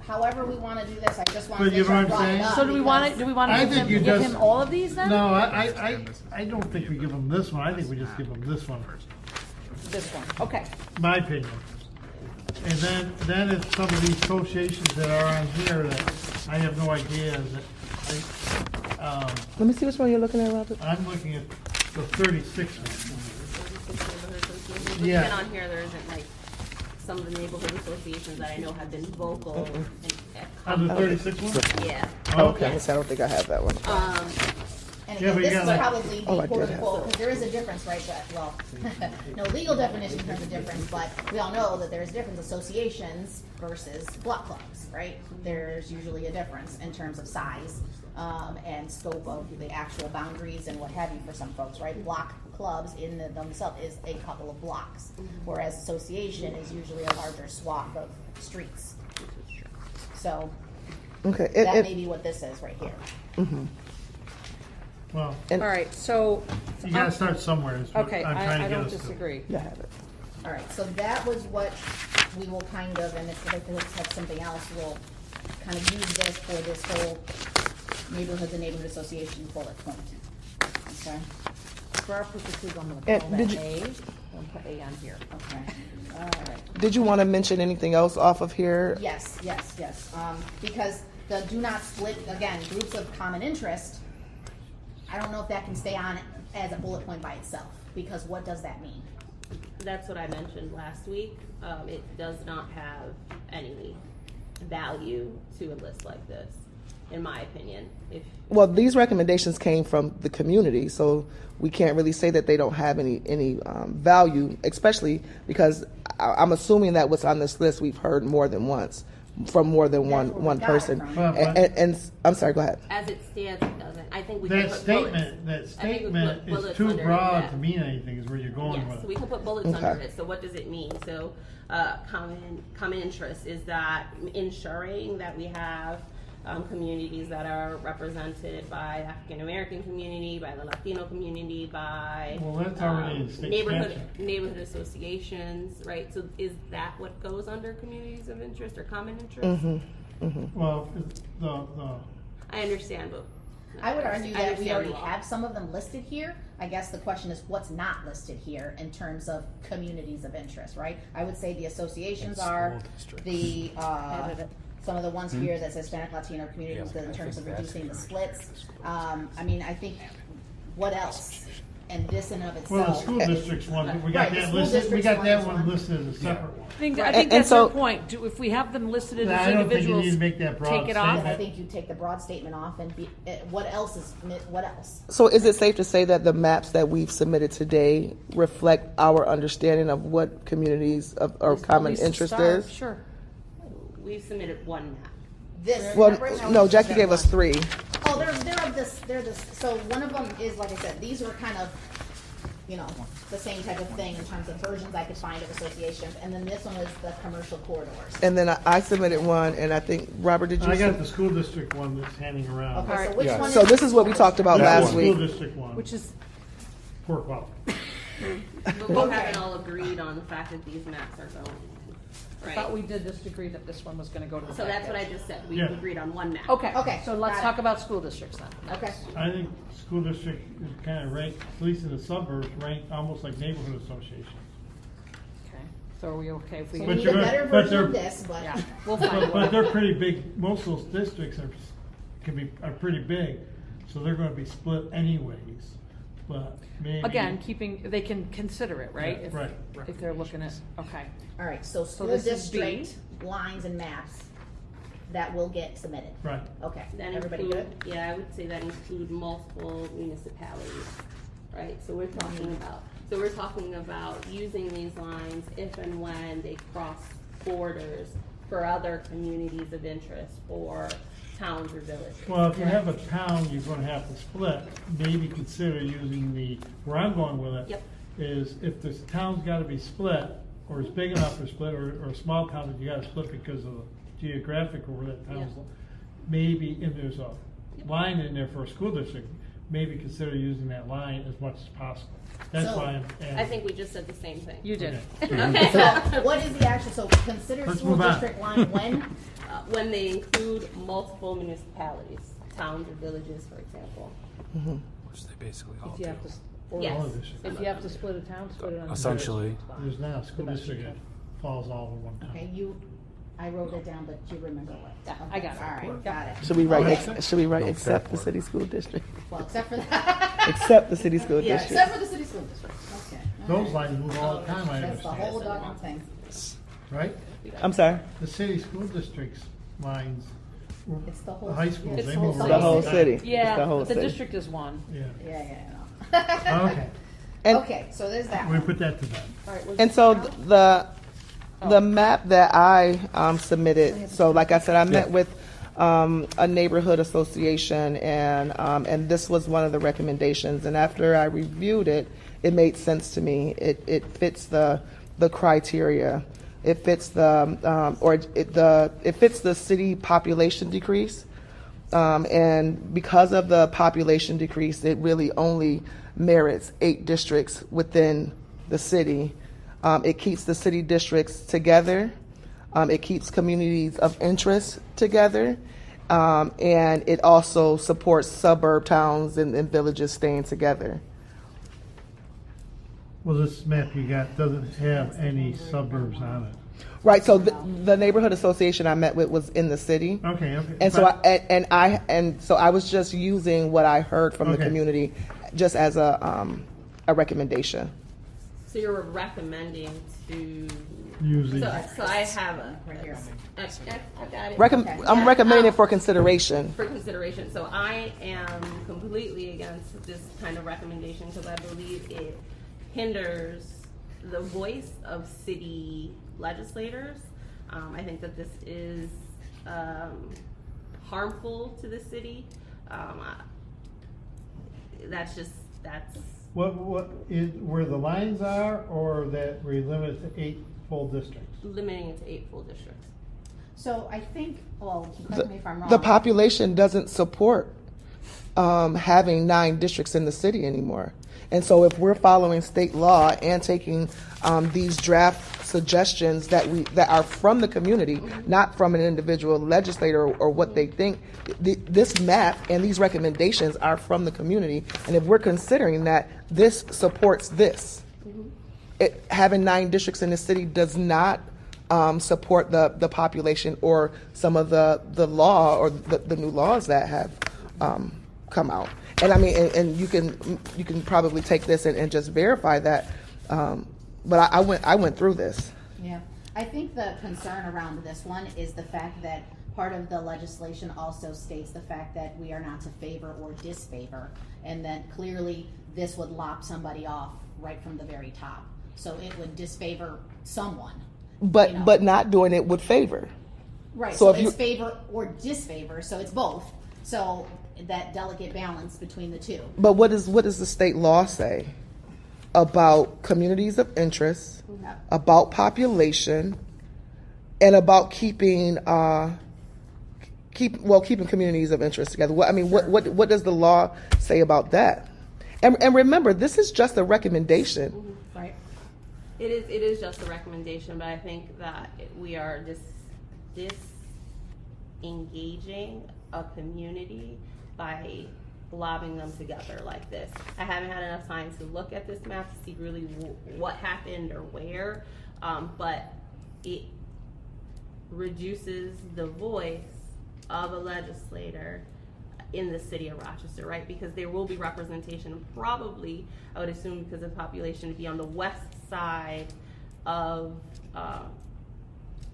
[SPEAKER 5] however we wanna do this, I just wanna
[SPEAKER 3] But
[SPEAKER 5] make
[SPEAKER 3] you
[SPEAKER 5] sure
[SPEAKER 3] know
[SPEAKER 5] I
[SPEAKER 3] what I'm
[SPEAKER 5] brought it
[SPEAKER 3] saying?
[SPEAKER 5] up.
[SPEAKER 6] So do we want to,
[SPEAKER 5] because-
[SPEAKER 3] I think you
[SPEAKER 6] give
[SPEAKER 3] just-
[SPEAKER 6] him all of these then?
[SPEAKER 3] no, I don't think we give them this one, I think we just give them this one first.
[SPEAKER 6] This one, okay.
[SPEAKER 3] My opinion. And then it's some of these associations that are on here that I have no idea that,
[SPEAKER 1] Let me see which one you're looking at, Robert.
[SPEAKER 3] I'm looking at the 36 one.
[SPEAKER 4] But
[SPEAKER 3] Yeah.
[SPEAKER 4] then on here, there isn't like some of the neighborhood associations that I know have been vocal.
[SPEAKER 3] On the 36 one?
[SPEAKER 4] Yeah.
[SPEAKER 1] Okay, so I don't think I have that one.
[SPEAKER 5] And
[SPEAKER 3] Yeah,
[SPEAKER 5] again,
[SPEAKER 3] but
[SPEAKER 5] this
[SPEAKER 3] you
[SPEAKER 5] is
[SPEAKER 3] gotta-
[SPEAKER 5] probably the
[SPEAKER 1] Oh, I did
[SPEAKER 5] quote
[SPEAKER 1] have
[SPEAKER 5] unquote, because there is a difference, right, but, well, no legal definition in terms of difference, but we all know that there's different associations versus block clubs, right? There's usually a difference in terms of size, and scope of the actual boundaries and what have you for some folks, right? Block clubs in themselves is a couple of blocks, whereas association is usually a larger swath of streets. So,
[SPEAKER 1] Okay,
[SPEAKER 5] that may be what this is right here.
[SPEAKER 3] Well,
[SPEAKER 1] And-
[SPEAKER 6] All right, so.
[SPEAKER 3] you gotta start somewhere, is what
[SPEAKER 6] Okay,
[SPEAKER 3] I'm trying
[SPEAKER 6] I
[SPEAKER 3] to get
[SPEAKER 6] don't
[SPEAKER 3] us to.
[SPEAKER 6] disagree.
[SPEAKER 1] yeah, I have it.
[SPEAKER 5] All right, so that was what we will kind of, and if we have something else, we'll kind of use this for this whole neighborhoods and neighborhood association bullet point. Okay,
[SPEAKER 6] For our purposes, I'm gonna
[SPEAKER 1] And
[SPEAKER 6] call that
[SPEAKER 1] did you-
[SPEAKER 6] A, I'll put A on here.
[SPEAKER 5] okay, all right.
[SPEAKER 1] Did you want to mention anything else off of here?
[SPEAKER 5] Yes, because the do not split, again, groups of common interest, I don't know if that can stay on as a bullet point by itself, because what does that mean?
[SPEAKER 4] That's what I mentioned last week. It does not have any value to a list like this, in my opinion.
[SPEAKER 1] Well, these recommendations came from the community, so we can't really say that they don't have any value, especially because I'm assuming that what's on this list we've heard more than once from more than
[SPEAKER 5] That's where we
[SPEAKER 1] one
[SPEAKER 5] got it
[SPEAKER 1] person.
[SPEAKER 5] from.
[SPEAKER 3] Well,
[SPEAKER 1] And I'm sorry, go ahead.
[SPEAKER 4] As it stands, it doesn't. I think we can
[SPEAKER 3] That
[SPEAKER 4] put
[SPEAKER 3] statement,
[SPEAKER 4] bullets.
[SPEAKER 3] that
[SPEAKER 4] I think we
[SPEAKER 3] statement
[SPEAKER 4] put
[SPEAKER 3] is
[SPEAKER 4] bullets
[SPEAKER 3] too
[SPEAKER 4] under
[SPEAKER 3] broad
[SPEAKER 4] that.
[SPEAKER 3] to mean anything, is where you're going
[SPEAKER 4] Yes,
[SPEAKER 3] with
[SPEAKER 4] so we
[SPEAKER 3] it.
[SPEAKER 4] can put bullets
[SPEAKER 1] Okay.
[SPEAKER 4] under it. So what does it mean? So common interest is that ensuring that we have communities that are represented by African American community, by the Latino community, by
[SPEAKER 3] Well, that's already in state
[SPEAKER 4] neighborhood associations, right? So is that what goes under communities of interest or common interest?
[SPEAKER 3] Well, the,
[SPEAKER 4] I understand, but
[SPEAKER 5] I would argue that we
[SPEAKER 4] understand
[SPEAKER 5] already
[SPEAKER 4] the law.
[SPEAKER 5] have some of them listed here. I guess the question is what's not listed here in terms of communities of interest, right? I would say the associations are the, some of the ones here that says Hispanic Latino communities in terms of reducing the splits. I mean, I think, what else? And this in of
[SPEAKER 3] well, the
[SPEAKER 5] itself.
[SPEAKER 3] school districts one, we
[SPEAKER 5] Right,
[SPEAKER 3] got
[SPEAKER 5] the
[SPEAKER 3] that
[SPEAKER 5] school
[SPEAKER 3] listed, we
[SPEAKER 5] districts
[SPEAKER 3] got
[SPEAKER 5] one
[SPEAKER 3] that
[SPEAKER 5] is
[SPEAKER 3] one
[SPEAKER 5] one.
[SPEAKER 3] listed as a separate one.
[SPEAKER 6] think
[SPEAKER 1] And
[SPEAKER 6] that's
[SPEAKER 1] so-
[SPEAKER 6] her point. If we have them listed
[SPEAKER 3] No,
[SPEAKER 6] as
[SPEAKER 3] I don't think you
[SPEAKER 6] individuals,
[SPEAKER 3] need to make that broad
[SPEAKER 6] take it off.
[SPEAKER 3] statement.
[SPEAKER 5] I think you take the broad statement off and be, what else is, what else?
[SPEAKER 1] So is it safe to say that the maps that we've submitted today reflect our understanding of what communities of, or
[SPEAKER 6] At
[SPEAKER 1] common
[SPEAKER 6] least a
[SPEAKER 1] interest
[SPEAKER 6] start,
[SPEAKER 1] is?
[SPEAKER 6] Sure.
[SPEAKER 4] We've submitted one map.
[SPEAKER 5] This.
[SPEAKER 1] Well,
[SPEAKER 5] right now,
[SPEAKER 1] no,
[SPEAKER 5] it's
[SPEAKER 1] Jackie
[SPEAKER 5] that
[SPEAKER 1] gave us
[SPEAKER 5] one.
[SPEAKER 1] 3.
[SPEAKER 5] Oh, they're this, so one of them is, like I said, these were kind of, you know, the same type of thing in terms of versions I could find of associations, and then this one was the commercial corridors.
[SPEAKER 1] And then I submitted one, and I think, Robert, did you?
[SPEAKER 3] I got
[SPEAKER 1] sub-
[SPEAKER 3] the school district one that's handing around.
[SPEAKER 5] Okay, so which
[SPEAKER 2] Yeah.
[SPEAKER 5] one is?
[SPEAKER 1] So this is what we talked about
[SPEAKER 3] That's
[SPEAKER 1] last
[SPEAKER 3] the
[SPEAKER 1] week.
[SPEAKER 3] School district one,
[SPEAKER 6] Which is,
[SPEAKER 3] poor quality.
[SPEAKER 4] But we
[SPEAKER 5] Okay.
[SPEAKER 4] haven't all agreed on the fact that these maps are going,
[SPEAKER 6] I thought
[SPEAKER 4] right?
[SPEAKER 6] we did just agree that this one was gonna go to the
[SPEAKER 4] So that's what I
[SPEAKER 6] package.
[SPEAKER 4] just said. We've
[SPEAKER 3] Yeah.
[SPEAKER 4] agreed on one map.
[SPEAKER 6] Okay, so let's
[SPEAKER 5] got it.
[SPEAKER 6] talk about school districts then.
[SPEAKER 5] Okay,
[SPEAKER 3] I think school district is kind of ranked, at least in the suburbs, ranked almost like neighborhood associations.
[SPEAKER 6] Okay, so are we okay if we?
[SPEAKER 5] so
[SPEAKER 3] But
[SPEAKER 5] we need
[SPEAKER 3] you're
[SPEAKER 5] a
[SPEAKER 3] gonna-
[SPEAKER 5] better
[SPEAKER 3] but
[SPEAKER 5] version of
[SPEAKER 3] they're-
[SPEAKER 5] this, but.
[SPEAKER 6] Yeah, we'll find
[SPEAKER 3] But
[SPEAKER 6] one.
[SPEAKER 3] they're pretty big, most of those districts are pretty big, so they're gonna be split anyways, but maybe.
[SPEAKER 6] Again, they can consider it, right?
[SPEAKER 3] Yeah,
[SPEAKER 6] If-
[SPEAKER 3] right.
[SPEAKER 6] If they're looking at, okay.
[SPEAKER 5] All right, so school
[SPEAKER 6] this is B.
[SPEAKER 5] district lines and maps that will get submitted.
[SPEAKER 3] Right,
[SPEAKER 5] Okay,
[SPEAKER 4] That
[SPEAKER 5] everybody
[SPEAKER 4] include,
[SPEAKER 5] good?
[SPEAKER 4] yeah, I would say that include multiple municipalities, right? So we're talking about using these lines if and when they cross borders for other communities of interest or towns or villages.
[SPEAKER 3] well, if you have a town you're gonna have to split, maybe consider using where I'm going with it.
[SPEAKER 4] Yep.
[SPEAKER 3] Is if this town's gotta be split, or is big enough to split, or a small town that you gotta split because of the geographic or where that town's,
[SPEAKER 4] Yep.
[SPEAKER 3] maybe, if there's a line in there for a school district, maybe consider using that line as much as possible. That's
[SPEAKER 5] So-
[SPEAKER 3] why I'm.
[SPEAKER 4] I think we just said the same thing.
[SPEAKER 6] You did.
[SPEAKER 4] Okay.
[SPEAKER 5] So what is the action, so consider
[SPEAKER 3] Let's
[SPEAKER 5] school
[SPEAKER 3] move on.
[SPEAKER 5] district line when?
[SPEAKER 4] When they include multiple municipalities, towns or villages, for example.
[SPEAKER 2] Which they basically all
[SPEAKER 6] If you
[SPEAKER 2] do.
[SPEAKER 6] have to, or
[SPEAKER 4] Yes.
[SPEAKER 3] All of this.
[SPEAKER 6] if you have to split a town, split it on.
[SPEAKER 2] Essentially.
[SPEAKER 3] There's now a school
[SPEAKER 6] The best you
[SPEAKER 3] district that falls all in one town.
[SPEAKER 5] Okay, I wrote it down, but you remember what?
[SPEAKER 6] Yeah, I got it.
[SPEAKER 5] All right, got it.
[SPEAKER 1] Should we write,
[SPEAKER 3] Okay.
[SPEAKER 1] should we write
[SPEAKER 2] No,
[SPEAKER 1] except the
[SPEAKER 2] fair
[SPEAKER 1] city school district?
[SPEAKER 5] Well, except for that.
[SPEAKER 1] Except the city school
[SPEAKER 5] Yeah,
[SPEAKER 1] district.
[SPEAKER 5] except for the city school district, okay. all
[SPEAKER 3] Those
[SPEAKER 5] right.
[SPEAKER 3] lines move all the time, I
[SPEAKER 5] That's the whole
[SPEAKER 3] understand,
[SPEAKER 5] doggone thing.
[SPEAKER 3] right?
[SPEAKER 1] I'm sorry?
[SPEAKER 3] The city school districts lines,
[SPEAKER 5] It's the whole.
[SPEAKER 3] the high schools,
[SPEAKER 6] It's
[SPEAKER 3] they
[SPEAKER 6] the
[SPEAKER 3] move
[SPEAKER 6] whole
[SPEAKER 3] all
[SPEAKER 1] The whole
[SPEAKER 3] time.
[SPEAKER 1] city. It's the
[SPEAKER 6] Yeah,
[SPEAKER 1] whole
[SPEAKER 6] but the
[SPEAKER 1] city.
[SPEAKER 6] district is one.
[SPEAKER 3] Yeah,
[SPEAKER 5] Yeah.
[SPEAKER 3] okay,
[SPEAKER 1] And-
[SPEAKER 5] Okay, so there's that
[SPEAKER 3] we
[SPEAKER 5] one.
[SPEAKER 3] put that to bed.
[SPEAKER 6] All right, was
[SPEAKER 1] And
[SPEAKER 6] it
[SPEAKER 1] so
[SPEAKER 6] now?
[SPEAKER 1] the map that I submitted, so like I said, I met with a neighborhood association, and this was one of the recommendations. And after I reviewed it, it made sense to me. It fits the criteria. It fits it fits the city population decrease. And because of the population decrease, it really only merits 8 districts within the city. It keeps the city districts together. It keeps communities of interest together. And it also supports suburb towns and villages staying together.
[SPEAKER 3] Well, this map you got doesn't have any suburbs on it.
[SPEAKER 1] Right, so the neighborhood association I met with was in the city.
[SPEAKER 3] Okay, okay.
[SPEAKER 1] And so
[SPEAKER 3] but-
[SPEAKER 1] I was just using what I heard from the
[SPEAKER 3] Okay.
[SPEAKER 1] community just as a recommendation.
[SPEAKER 4] So you're recommending to,
[SPEAKER 3] Usually,
[SPEAKER 4] so I have
[SPEAKER 5] Right here.
[SPEAKER 4] I got it.
[SPEAKER 5] Okay.
[SPEAKER 1] I'm recommending it for consideration.
[SPEAKER 4] For consideration. So I am completely against this kind of recommendation because I believe it hinders the voice of city legislators. I think that this is harmful to the city. That's
[SPEAKER 3] what is, where the lines are, or that we limit it to 8 full districts?
[SPEAKER 4] limiting it to 8 full districts.
[SPEAKER 5] So I think, well, correct me if I'm wrong.
[SPEAKER 1] The population doesn't support having 9 districts in the city anymore. And so if we're following state law and taking these draft suggestions that are from the community, not from an individual legislator or what they think, this map and these recommendations are from the community. And if we're considering that this supports this, having 9 districts in the city does not support the population or some of the law or the new laws that have come out. And I mean, and you can probably take this and just verify that. But I went through this.
[SPEAKER 5] Yeah. I think the concern around this one is the fact that part of the legislation also states the fact that we are not to favor or disfavor, and that clearly this would lop somebody off right from the very top. So it would disfavor someone.
[SPEAKER 1] But
[SPEAKER 5] You know.
[SPEAKER 1] but not doing it would favor.
[SPEAKER 5] Right,
[SPEAKER 1] So
[SPEAKER 5] so
[SPEAKER 1] if you-
[SPEAKER 5] it's favor or disfavor, so it's both. So that delicate balance between the two.
[SPEAKER 1] But what does the state law say about communities of interest, about population, and about keeping keeping communities of interest together? What does the law say about that? And remember, this is just a recommendation.
[SPEAKER 6] Right.
[SPEAKER 4] It is just a recommendation, but I think that we are disengaging a community by lobbing them together like this. I haven't had enough time to look at this map to see really what happened or where, but it reduces the voice of a legislator in the city of Rochester, right? Because there will be representation, probably, I would assume, because of the population, to be on the west side of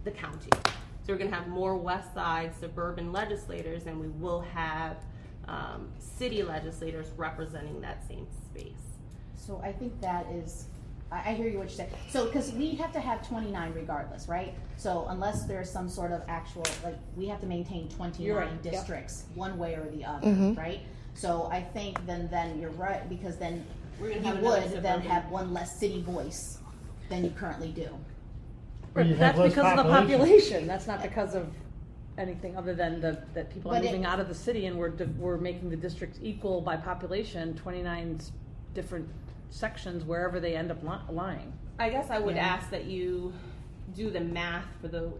[SPEAKER 4] the county. So we're gonna have more west side suburban legislators than we will have city legislators representing that same space.
[SPEAKER 5] So I think that is, I hear you what you're saying. So, because we have to have 29 regardless, right? So unless there's some sort of actual, like, we have to maintain 29
[SPEAKER 6] You're right, yep.
[SPEAKER 5] districts, one way or the other, right? So I think then you're right, because then
[SPEAKER 4] We're gonna
[SPEAKER 5] you
[SPEAKER 4] have another
[SPEAKER 5] would then
[SPEAKER 4] suburban.
[SPEAKER 5] have one less city voice than you currently do.
[SPEAKER 3] But you
[SPEAKER 6] That's
[SPEAKER 3] have less
[SPEAKER 6] because of the
[SPEAKER 3] population.
[SPEAKER 6] population, that's not because of anything other than that people are
[SPEAKER 5] But it-
[SPEAKER 6] moving out of the city and we're making the districts equal by population, 29 different sections wherever they end up lying.
[SPEAKER 4] I guess I would
[SPEAKER 6] Yeah.
[SPEAKER 4] ask that you do the math for the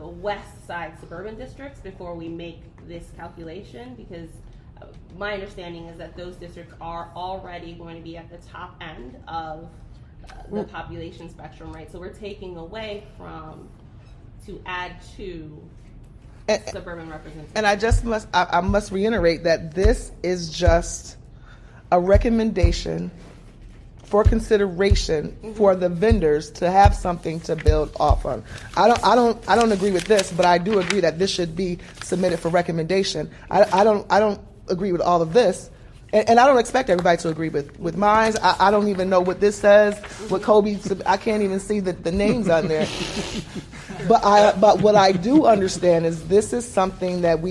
[SPEAKER 4] west side suburban districts before we make this calculation, because my understanding is that those districts are already going to be at the top end of the population spectrum, right? So we're taking away from to add to suburban representation.
[SPEAKER 1] And I must reiterate that this is just a recommendation for consideration for the vendors to have something to build off on. I don't agree with this, but I do agree that this should be submitted for recommendation. I don't agree with all of this. And I don't expect everybody to agree with mine. I don't even know what this says. What Kobe, I can't even see the names on there. But what I do understand is this is something that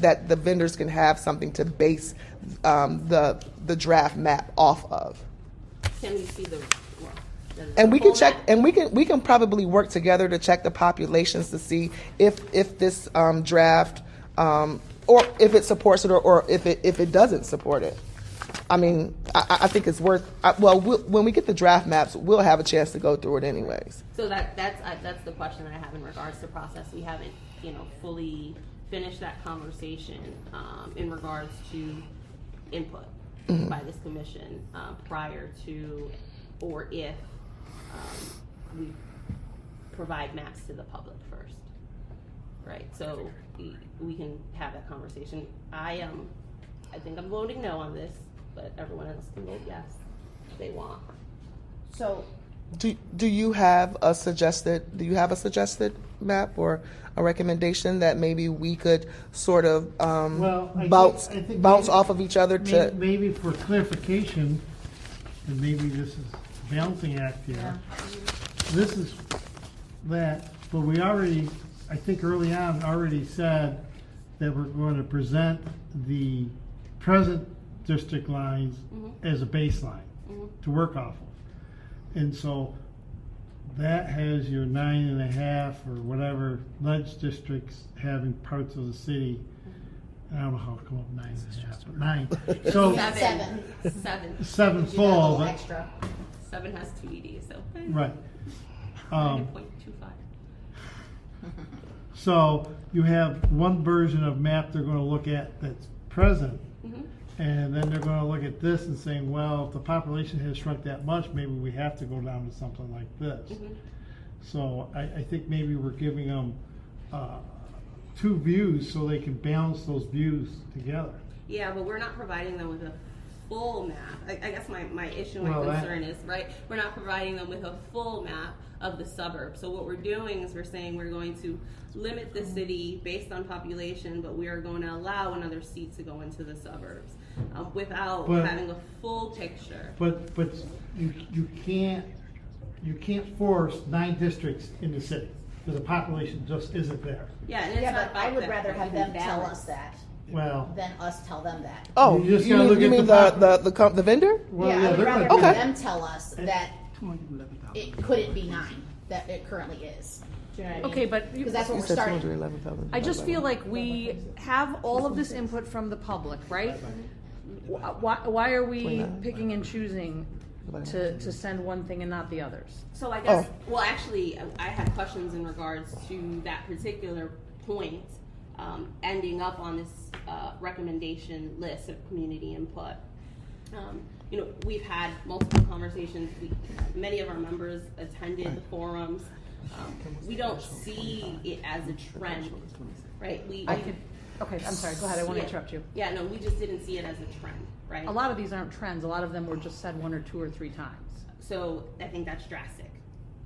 [SPEAKER 1] that the vendors can have something to base the draft map off of.
[SPEAKER 4] Can we see the
[SPEAKER 1] And we can
[SPEAKER 4] full
[SPEAKER 1] check,
[SPEAKER 4] map?
[SPEAKER 1] and we can probably work together to check the populations to see if this draft or if it supports it or if it doesn't support it. I mean, I think it's worth. When we get the draft maps, we'll have a chance to go through it anyways.
[SPEAKER 4] So that's the question that I have in regards to process. We haven't, fully finished that conversation in regards to input by this commission prior to or if we provide maps to the public first, right? So we can have that conversation. I think I'm voting no on this, but everyone else can vote yes if they want.
[SPEAKER 5] So
[SPEAKER 1] Do you have a suggested map or a recommendation that maybe we could sort of
[SPEAKER 3] Well, I
[SPEAKER 1] bounce
[SPEAKER 3] think
[SPEAKER 1] bounce
[SPEAKER 3] maybe-
[SPEAKER 1] off of each other to?
[SPEAKER 3] Maybe for clarification, and maybe this is a balancing act here. This is that, but we already, I think early on, already said that we're going to present the present district lines as a baseline to work off of. And so that has your 9.5 or whatever ledge districts having parts of the city. I don't know how to come up with 9.5, but 9. So seven
[SPEAKER 5] you got a
[SPEAKER 3] full,
[SPEAKER 5] little
[SPEAKER 3] but
[SPEAKER 5] extra.
[SPEAKER 4] 7 has 2 EDs, so
[SPEAKER 3] right.
[SPEAKER 4] 9.25.
[SPEAKER 3] So you have one version of map they're going to look at that's present, and then they're going to look at this and saying, well, if the population has shrunk that much, maybe we have to go down to something like this. So I think maybe we're giving them two views so they can balance those views together.
[SPEAKER 4] Yeah, but we're not providing them with a full map. I guess my issue, my
[SPEAKER 3] Well, that-
[SPEAKER 4] concern is, right, we're not providing them with a full map of the suburbs. So what we're doing is we're saying we're going to limit the city based on population, but we are going to allow another seat to go into the suburbs without
[SPEAKER 3] But-
[SPEAKER 4] having a full picture.
[SPEAKER 3] But you can't force 9 districts in the city, because the population just isn't there.
[SPEAKER 4] Yeah, and it's
[SPEAKER 5] Yeah,
[SPEAKER 4] not
[SPEAKER 5] but I
[SPEAKER 4] about
[SPEAKER 5] would
[SPEAKER 4] that.
[SPEAKER 5] rather have them tell us that
[SPEAKER 3] Well,
[SPEAKER 5] than us tell them that.
[SPEAKER 1] Oh,
[SPEAKER 3] You just gotta look
[SPEAKER 1] you
[SPEAKER 3] at
[SPEAKER 1] mean
[SPEAKER 3] the
[SPEAKER 1] the vendor?
[SPEAKER 3] well,
[SPEAKER 5] Yeah, I would
[SPEAKER 3] they're
[SPEAKER 5] rather
[SPEAKER 3] gonna-
[SPEAKER 5] have
[SPEAKER 1] Okay.
[SPEAKER 5] them tell us that it couldn't be 9, that it currently is. Do you know what I mean?
[SPEAKER 6] Okay, but
[SPEAKER 5] Because that's what
[SPEAKER 1] You
[SPEAKER 5] we're
[SPEAKER 1] said
[SPEAKER 5] starting.
[SPEAKER 1] 211,000.
[SPEAKER 6] I just feel like we have all of this input from the public, right? Why are we
[SPEAKER 1] 29.
[SPEAKER 6] picking and choosing to send one thing and not the others?
[SPEAKER 4] So I guess,
[SPEAKER 1] Oh.
[SPEAKER 4] well, actually, I had questions in regards to that particular point, ending up on this recommendation list of community input. You know, we've had multiple conversations. Many of our members attended the forums. We don't see it as a trend, right?
[SPEAKER 6] Okay, I'm sorry, go ahead, I want to interrupt you.
[SPEAKER 4] Yeah, no, we just didn't see it as a trend, right?
[SPEAKER 6] A lot of these aren't trends, a lot of them were just said 1 or 2 or 3 times.
[SPEAKER 4] So I think that's drastic.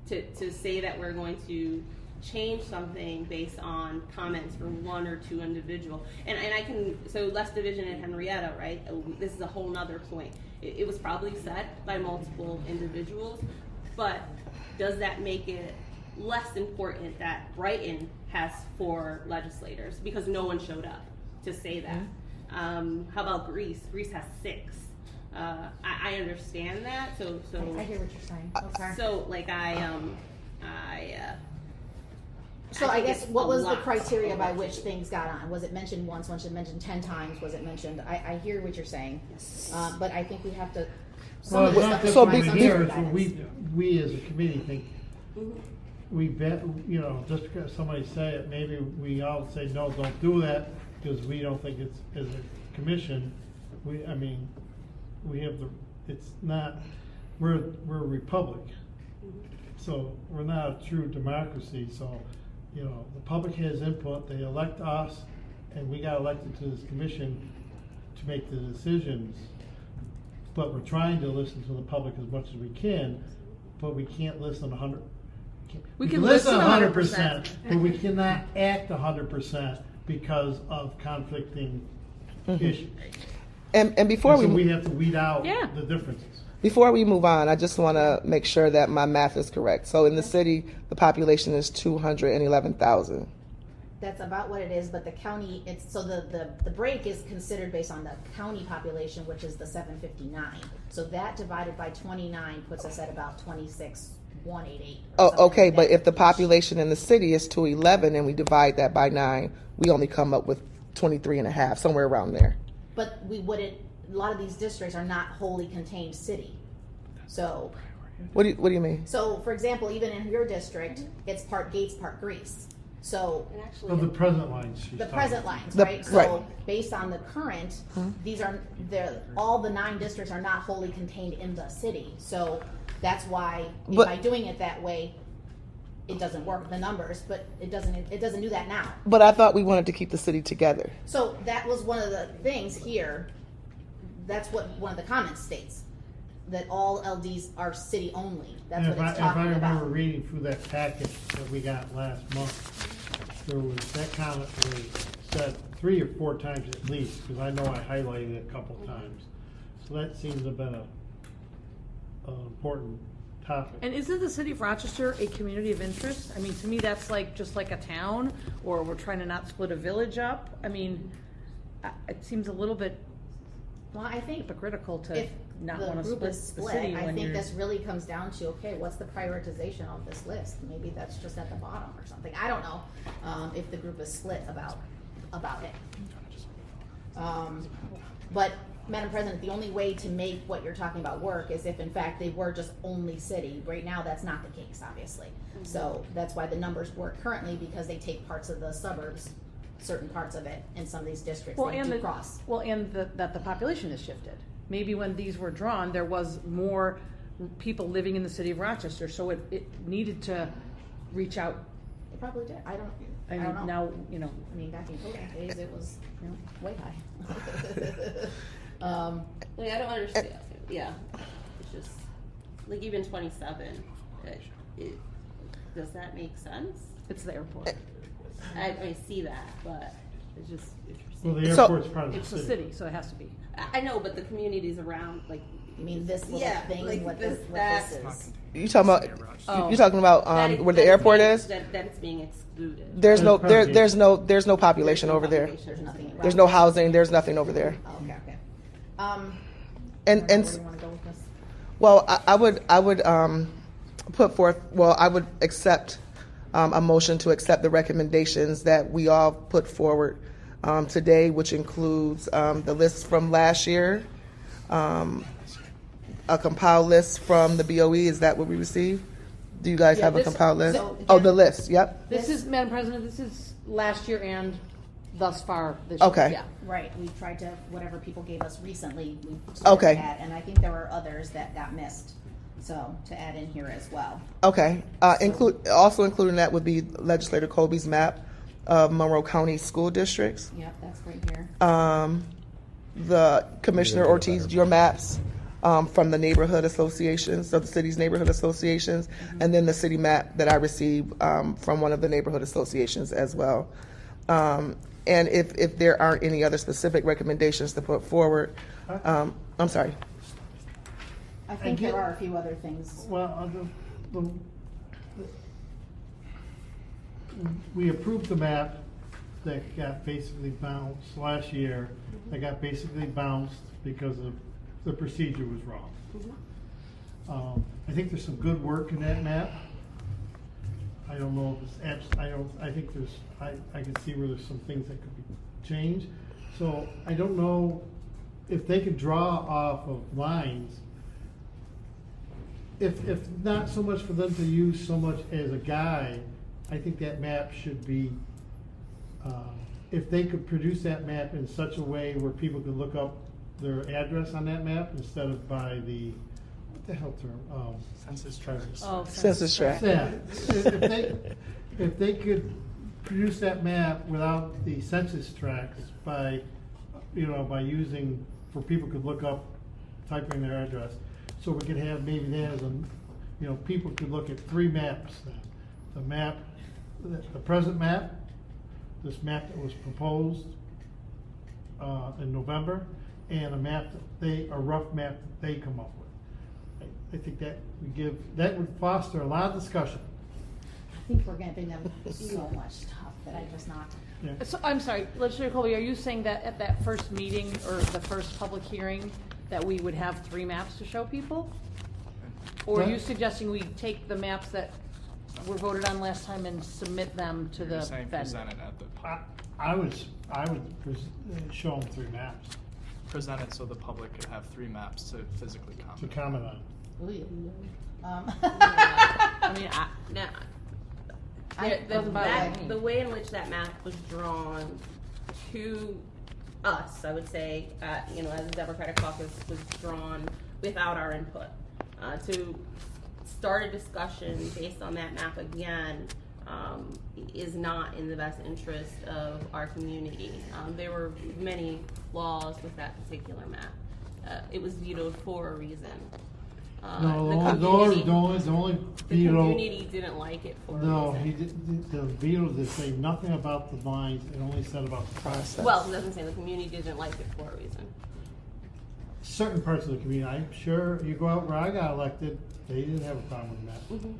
[SPEAKER 4] To say that we're going to change something based on comments from 1 or 2 individuals. And I can, so less division in Henrietta, right? This is a whole nother point. It was probably said by multiple individuals, but does that make it less important that Brighton has 4 legislators? Because no one showed up to say that. How about Greece? Greece has 6. I understand that, so
[SPEAKER 5] I hear what you're saying. Okay.
[SPEAKER 4] so like
[SPEAKER 5] So I
[SPEAKER 4] think
[SPEAKER 5] guess
[SPEAKER 4] it's
[SPEAKER 5] what
[SPEAKER 4] a
[SPEAKER 5] was the
[SPEAKER 4] lot.
[SPEAKER 5] criteria by which things got on? Was it mentioned once? Was it mentioned 10 times? Was it mentioned? I hear what you're saying, but I think we have to. Some
[SPEAKER 3] Well,
[SPEAKER 5] of
[SPEAKER 3] it's
[SPEAKER 5] this
[SPEAKER 3] not
[SPEAKER 5] stuff
[SPEAKER 3] just
[SPEAKER 5] is
[SPEAKER 1] so
[SPEAKER 5] trying
[SPEAKER 1] be-
[SPEAKER 5] some
[SPEAKER 3] here,
[SPEAKER 5] sort of
[SPEAKER 3] it's what
[SPEAKER 5] guidance.
[SPEAKER 3] we as a committee think.
[SPEAKER 4] Mhm.
[SPEAKER 3] We bet, you know, just because somebody say it, maybe we all say, no, don't do that, because we don't think it's, as a commission, we have it's not, we're a republic. So we're not a true democracy, so, you know, the public has input, they elect us, and we got elected to this commission to make the decisions. But we're trying to listen to the public as much as we can, but we can't listen 100.
[SPEAKER 6] We can listen 100%,
[SPEAKER 3] but we cannot act 100% because of conflicting issues.
[SPEAKER 1] And before
[SPEAKER 3] So
[SPEAKER 1] we
[SPEAKER 3] we have to weed out
[SPEAKER 6] Yeah.
[SPEAKER 3] the differences.
[SPEAKER 1] Before we move on, I just want to make sure that my math is correct. So in the city, the population is 211,000.
[SPEAKER 5] That's about what it is, but the county, it's, so the break is considered based on the county population, which is the 759. So that divided by 29 puts us at about 26,188. or something
[SPEAKER 1] Oh, okay,
[SPEAKER 5] like
[SPEAKER 1] but
[SPEAKER 5] that.
[SPEAKER 1] if the population in the city is 211 and we divide that by 9, we only come up with 23 and a half, somewhere around there.
[SPEAKER 5] But we wouldn't, a lot of these districts are not wholly contained city. So,
[SPEAKER 1] What do you mean?
[SPEAKER 5] so for example, even in your district, it's part Gates, part Greece. So
[SPEAKER 4] And actually,
[SPEAKER 3] Of the present lines. she's
[SPEAKER 5] the
[SPEAKER 3] talking
[SPEAKER 5] present
[SPEAKER 3] about.
[SPEAKER 5] lines,
[SPEAKER 1] The-
[SPEAKER 5] right? So
[SPEAKER 1] right.
[SPEAKER 5] based on the current, these are, all the 9 districts are not wholly contained in the city. So that's why,
[SPEAKER 1] But-
[SPEAKER 5] by doing it that way, it doesn't work with the numbers, but it doesn't do that now.
[SPEAKER 1] But I thought we wanted to keep the city together.
[SPEAKER 5] So that was one of the things here. That's what one of the comments states, that all LDs are city only. That's
[SPEAKER 3] And
[SPEAKER 5] what it's
[SPEAKER 3] if I
[SPEAKER 5] talking
[SPEAKER 3] remember
[SPEAKER 5] about.
[SPEAKER 3] reading through that packet that we got last month, there was, that comment was said 3 or 4 times at least, because I know I highlighted it a couple times. So that seems to have been an important topic.
[SPEAKER 6] And isn't the city of Rochester a community of interest? I mean, to me, that's like, just like a town, or we're trying to not split a village up. I mean, it seems a little bit
[SPEAKER 5] Well, I think
[SPEAKER 6] hypocritical to
[SPEAKER 5] if
[SPEAKER 6] not
[SPEAKER 5] the
[SPEAKER 6] want to
[SPEAKER 5] group
[SPEAKER 6] split
[SPEAKER 5] is
[SPEAKER 6] the
[SPEAKER 5] split,
[SPEAKER 6] city
[SPEAKER 5] I
[SPEAKER 6] when
[SPEAKER 5] think
[SPEAKER 6] you're.
[SPEAKER 5] this really comes down to, okay, what's the prioritization of this list? Maybe that's just at the bottom or something. I don't know, if the group is split about it. But Madam President, the only way to make what you're talking about work is if in fact they were just only city. Right now, that's not the case, obviously. So that's why the numbers work currently, because they take parts of the suburbs, certain parts of it, in some of these districts,
[SPEAKER 6] Well,
[SPEAKER 5] they
[SPEAKER 6] and
[SPEAKER 5] do
[SPEAKER 6] the,
[SPEAKER 5] cross.
[SPEAKER 6] well, and that the population has shifted. Maybe when these were drawn, there was more people living in the city of Rochester, so it needed to reach out.
[SPEAKER 5] They probably did, I don't,
[SPEAKER 6] I
[SPEAKER 5] don't
[SPEAKER 6] mean,
[SPEAKER 5] know.
[SPEAKER 6] now, you know,
[SPEAKER 5] I mean, back in COVID days, it was, you know, way high.
[SPEAKER 4] Like, I don't understand. Yeah, it's just like even 27. Does that make sense?
[SPEAKER 6] it's the airport.
[SPEAKER 4] I see that, but it's just
[SPEAKER 3] Well,
[SPEAKER 4] interesting.
[SPEAKER 3] the
[SPEAKER 1] So-
[SPEAKER 3] airport's part of the
[SPEAKER 6] It's the
[SPEAKER 3] city.
[SPEAKER 6] city, so it has to be.
[SPEAKER 4] I know, but the communities around, like,
[SPEAKER 5] You mean this little
[SPEAKER 4] Yeah,
[SPEAKER 5] thing,
[SPEAKER 4] like
[SPEAKER 5] what
[SPEAKER 4] this-
[SPEAKER 5] this
[SPEAKER 4] that-
[SPEAKER 5] is?
[SPEAKER 1] You talking about?
[SPEAKER 6] Oh.
[SPEAKER 1] You talking about
[SPEAKER 4] that it-
[SPEAKER 1] where the
[SPEAKER 4] that it's
[SPEAKER 1] airport
[SPEAKER 4] being-
[SPEAKER 1] is?
[SPEAKER 4] That it's being excluded.
[SPEAKER 1] There's no
[SPEAKER 3] That's
[SPEAKER 1] there,
[SPEAKER 3] part
[SPEAKER 1] there's no population over there.
[SPEAKER 5] There's nothing.
[SPEAKER 1] There's no housing. There's nothing over there.
[SPEAKER 5] Oh, okay, okay.
[SPEAKER 1] And
[SPEAKER 5] Where
[SPEAKER 1] and
[SPEAKER 5] do you wanna go with this?
[SPEAKER 1] well, I would put forth. Well, I would accept a motion to accept the recommendations that we all put forward today, which includes the list from last year, a compiled list from the BOE. Is that what we received? Do you guys
[SPEAKER 6] Yeah,
[SPEAKER 1] have a
[SPEAKER 6] this-
[SPEAKER 1] compiled list?
[SPEAKER 5] so,
[SPEAKER 1] Oh, the
[SPEAKER 5] Jen-
[SPEAKER 1] list. Yep.
[SPEAKER 6] This is, Madam President, this is last year and thus far this year.
[SPEAKER 1] Okay.
[SPEAKER 6] Yeah.
[SPEAKER 5] Right, we tried to, whatever people gave us recently, we
[SPEAKER 1] Okay.
[SPEAKER 5] started to add, and I think there were others that got missed, so to add in here as well.
[SPEAKER 1] Okay. Including that would be Legislator Colby's map of Monroe County school districts.
[SPEAKER 5] Yep, that's right here.
[SPEAKER 1] The Commissioner Ortiz, your maps from the neighborhood associations, so the city's neighborhood associations, and then the city map that I received from one of the neighborhood associations as well. And if there aren't any other specific recommendations to put forward, I'm sorry.
[SPEAKER 5] I think
[SPEAKER 3] get-
[SPEAKER 5] there are a few other things.
[SPEAKER 3] Well, we approved the map that got basically bounced last year, that got basically bounced because of the procedure was wrong. I think there's some good work in that map. I don't know if it's I think I can see where there's some things that could be changed. So I don't know if they could draw off of lines. If not so much for them to use so much as a guide, I think that map should be, if they could produce that map in such a way where people could look up their address on that map instead of by the, what the hell term?
[SPEAKER 7] Census tracts.
[SPEAKER 6] Oh,
[SPEAKER 1] Census tract.
[SPEAKER 3] Yeah, if they could produce that map without the census tracts by, by using, for people could look up, type in their address, so we could have maybe that as a, people could look at 3 maps then. The map, the present map, this map that was proposed in November, and a rough map that they come up with. I think that would foster a lot of discussion.
[SPEAKER 5] I think we're giving them so much stuff that I just not.
[SPEAKER 3] Yeah.
[SPEAKER 6] So, I'm sorry, Legislator Colby, are you saying that at that first meeting or the first public hearing, that we would have 3 maps to show people? Or are you
[SPEAKER 3] What?
[SPEAKER 6] suggesting we take the maps that were voted on last time and submit them to the
[SPEAKER 7] You're saying
[SPEAKER 6] vendor?
[SPEAKER 7] present it at the,
[SPEAKER 3] I would show them 3 maps
[SPEAKER 7] present it so the public could have 3 maps to physically
[SPEAKER 3] to
[SPEAKER 7] comment.
[SPEAKER 3] comment on.
[SPEAKER 6] I mean,
[SPEAKER 4] Now,
[SPEAKER 5] I-
[SPEAKER 4] the way in which that map was drawn to us, I would say, as the Democratic Caucus was drawn without our input, to start a discussion based on that map again is not in the best interest of our community. There were many flaws with that particular map. It was vetoed for a reason.
[SPEAKER 3] No,
[SPEAKER 4] the
[SPEAKER 3] the only
[SPEAKER 4] the
[SPEAKER 3] veto.
[SPEAKER 4] community didn't like it for
[SPEAKER 3] No,
[SPEAKER 4] a reason.
[SPEAKER 3] he did, the veto did say nothing about the lines, it only said about the process.
[SPEAKER 4] Well, it doesn't say the community didn't like it for a reason.
[SPEAKER 3] Certain parts of the community, I'm sure, you go out where I got elected, they didn't have a problem with that.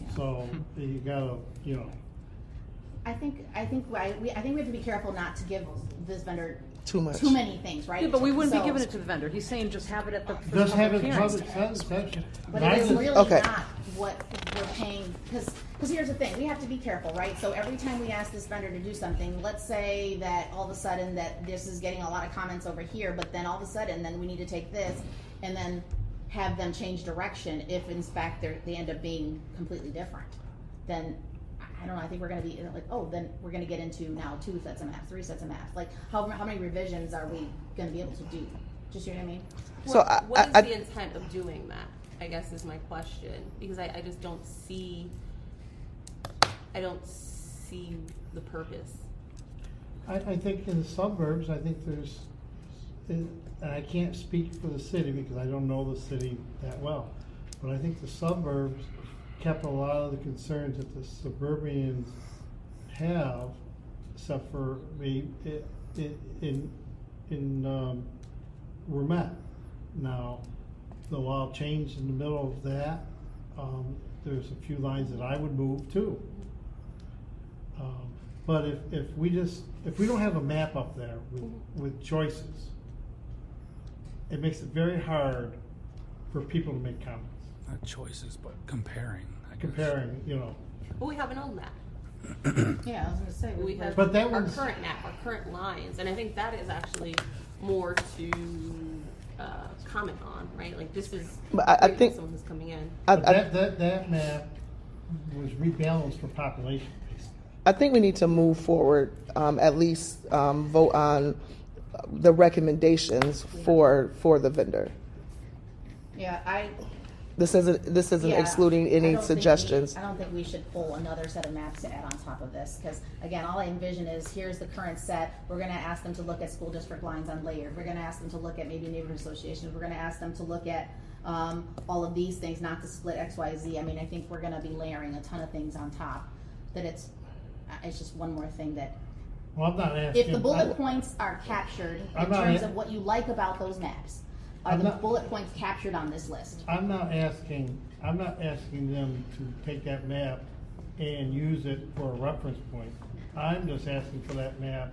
[SPEAKER 5] Yeah.
[SPEAKER 3] So, you gotta,
[SPEAKER 5] I think we have to be careful not to give this vendor
[SPEAKER 1] Too much.
[SPEAKER 5] too many things, right?
[SPEAKER 6] yeah, but we wouldn't be
[SPEAKER 5] So-
[SPEAKER 6] giving it to the vendor. He's saying just have it at the first
[SPEAKER 3] just have it
[SPEAKER 6] public
[SPEAKER 3] public
[SPEAKER 6] hearing.
[SPEAKER 3] session.
[SPEAKER 5] But it is really
[SPEAKER 1] Okay.
[SPEAKER 5] not what we're paying, because here's the thing, we have to be careful, right? So every time we ask this vendor to do something, let's say that all of a sudden that this is getting a lot of comments over here, but then all of a sudden, then we need to take this and then have them change direction if in fact they end up being completely different. Then, I don't know, I think we're gonna be like, oh, then we're gonna get into now 2 sets of maps, 3 sets of maps. Like, how many revisions are we gonna be able to do? Just, you know what I mean?
[SPEAKER 1] So
[SPEAKER 4] What is
[SPEAKER 1] I-
[SPEAKER 4] the intent of doing that? I guess is my question, because I just don't see the purpose?
[SPEAKER 3] I think in the suburbs, I think there's, and I can't speak for the city because I don't know the city that well, but I think the suburbs kept a lot of the concerns that the suburbians have, except for were met. Now, the law changed in the middle of that. There's a few lines that I would move too. But if we don't have a map up there with choices, it makes it very hard for people to make comments.
[SPEAKER 2] Not choices, but comparing, I guess.
[SPEAKER 3] Comparing, you know.
[SPEAKER 4] Well, we have an old map.
[SPEAKER 5] Yeah, I was gonna say.
[SPEAKER 4] We have
[SPEAKER 3] But that
[SPEAKER 4] our
[SPEAKER 3] one's-
[SPEAKER 4] current map, our current lines, and I think that is actually more to comment on, right? Like this is
[SPEAKER 1] But I
[SPEAKER 4] great for
[SPEAKER 1] think-
[SPEAKER 4] someone who's coming in.
[SPEAKER 3] But that map was rebalanced for population.
[SPEAKER 1] I think we need to move forward, at least vote on the recommendations for the vendor.
[SPEAKER 5] Yeah,
[SPEAKER 1] This isn't
[SPEAKER 5] Yeah,
[SPEAKER 1] excluding
[SPEAKER 5] I
[SPEAKER 1] any
[SPEAKER 5] don't think
[SPEAKER 1] suggestions.
[SPEAKER 5] I don't think we should pull another set of maps to add on top of this, because again, all I envision is, here's the current set, we're gonna ask them to look at school district lines unlayered, we're gonna ask them to look at maybe neighborhood associations, we're gonna ask them to look at, all of these things, not to split X, Y, Z. I mean, I think we're gonna be layering a ton of things on top, that it's just one more thing that,
[SPEAKER 3] Well, I'm not asking.
[SPEAKER 5] if the bullet points are captured
[SPEAKER 3] I'm
[SPEAKER 5] in
[SPEAKER 3] not
[SPEAKER 5] terms
[SPEAKER 3] a-
[SPEAKER 5] of what you like about those maps, are
[SPEAKER 3] I'm
[SPEAKER 5] the
[SPEAKER 3] not-
[SPEAKER 5] bullet points captured on this list?
[SPEAKER 3] I'm not asking them to take that map and use it for a reference point. I'm just asking for that map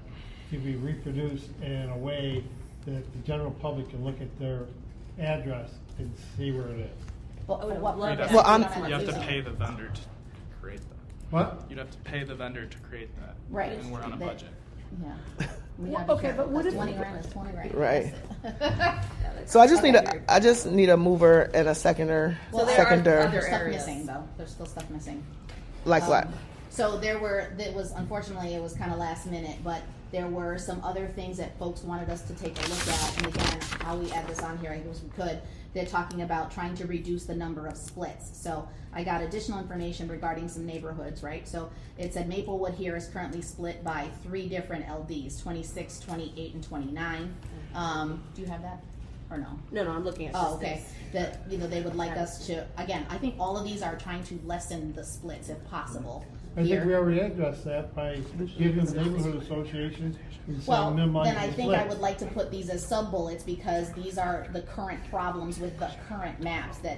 [SPEAKER 3] to be reproduced in a way that the general public can look at their address and see where it is.
[SPEAKER 5] But
[SPEAKER 4] I
[SPEAKER 5] for
[SPEAKER 4] would
[SPEAKER 5] what
[SPEAKER 4] love
[SPEAKER 5] purpose?
[SPEAKER 4] that.
[SPEAKER 1] Well,
[SPEAKER 5] We don't
[SPEAKER 1] I'm-
[SPEAKER 5] have
[SPEAKER 7] You have
[SPEAKER 5] do
[SPEAKER 7] to
[SPEAKER 5] that.
[SPEAKER 7] pay the vendor to create that.
[SPEAKER 3] What?
[SPEAKER 7] You'd have to pay the vendor to create that.
[SPEAKER 5] Right.
[SPEAKER 7] And we're on a
[SPEAKER 5] That-
[SPEAKER 7] budget.
[SPEAKER 5] Yeah. We
[SPEAKER 6] Well,
[SPEAKER 5] gotta be
[SPEAKER 6] okay,
[SPEAKER 5] careful,
[SPEAKER 6] but what
[SPEAKER 5] 'cause
[SPEAKER 6] if-
[SPEAKER 5] 20 grand is 20 grand.
[SPEAKER 1] Right.
[SPEAKER 5] That's it.
[SPEAKER 1] So I just
[SPEAKER 5] Okay.
[SPEAKER 1] I just need a mover and a seconder.
[SPEAKER 5] Well, there
[SPEAKER 1] seconder.
[SPEAKER 5] are other
[SPEAKER 4] Other
[SPEAKER 5] stuff
[SPEAKER 4] areas.
[SPEAKER 5] missing though. There's still stuff missing.
[SPEAKER 1] Like what?
[SPEAKER 5] So unfortunately, it was kind of last minute, but there were some other things that folks wanted us to take a look at. And again, how we add this on here, I guess we could. They're talking about trying to reduce the number of splits. So I got additional information regarding some neighborhoods, right? So it said Maplewood here is currently split by 3 different LDs, 26, 28, and 29. Do you have that? Or no?
[SPEAKER 4] No, I'm looking at
[SPEAKER 5] Oh,
[SPEAKER 4] just
[SPEAKER 5] okay.
[SPEAKER 4] this.
[SPEAKER 5] That, they would like us to, again, I think all of these are trying to lessen the splits if possible.
[SPEAKER 3] I think
[SPEAKER 5] here.
[SPEAKER 3] we already addressed that by giving the neighborhood association and
[SPEAKER 5] Well,
[SPEAKER 3] saying minimize
[SPEAKER 5] then I
[SPEAKER 3] the
[SPEAKER 5] think I
[SPEAKER 3] split.
[SPEAKER 5] would like to put these as sub-bullets, because these are the current problems with the current maps, that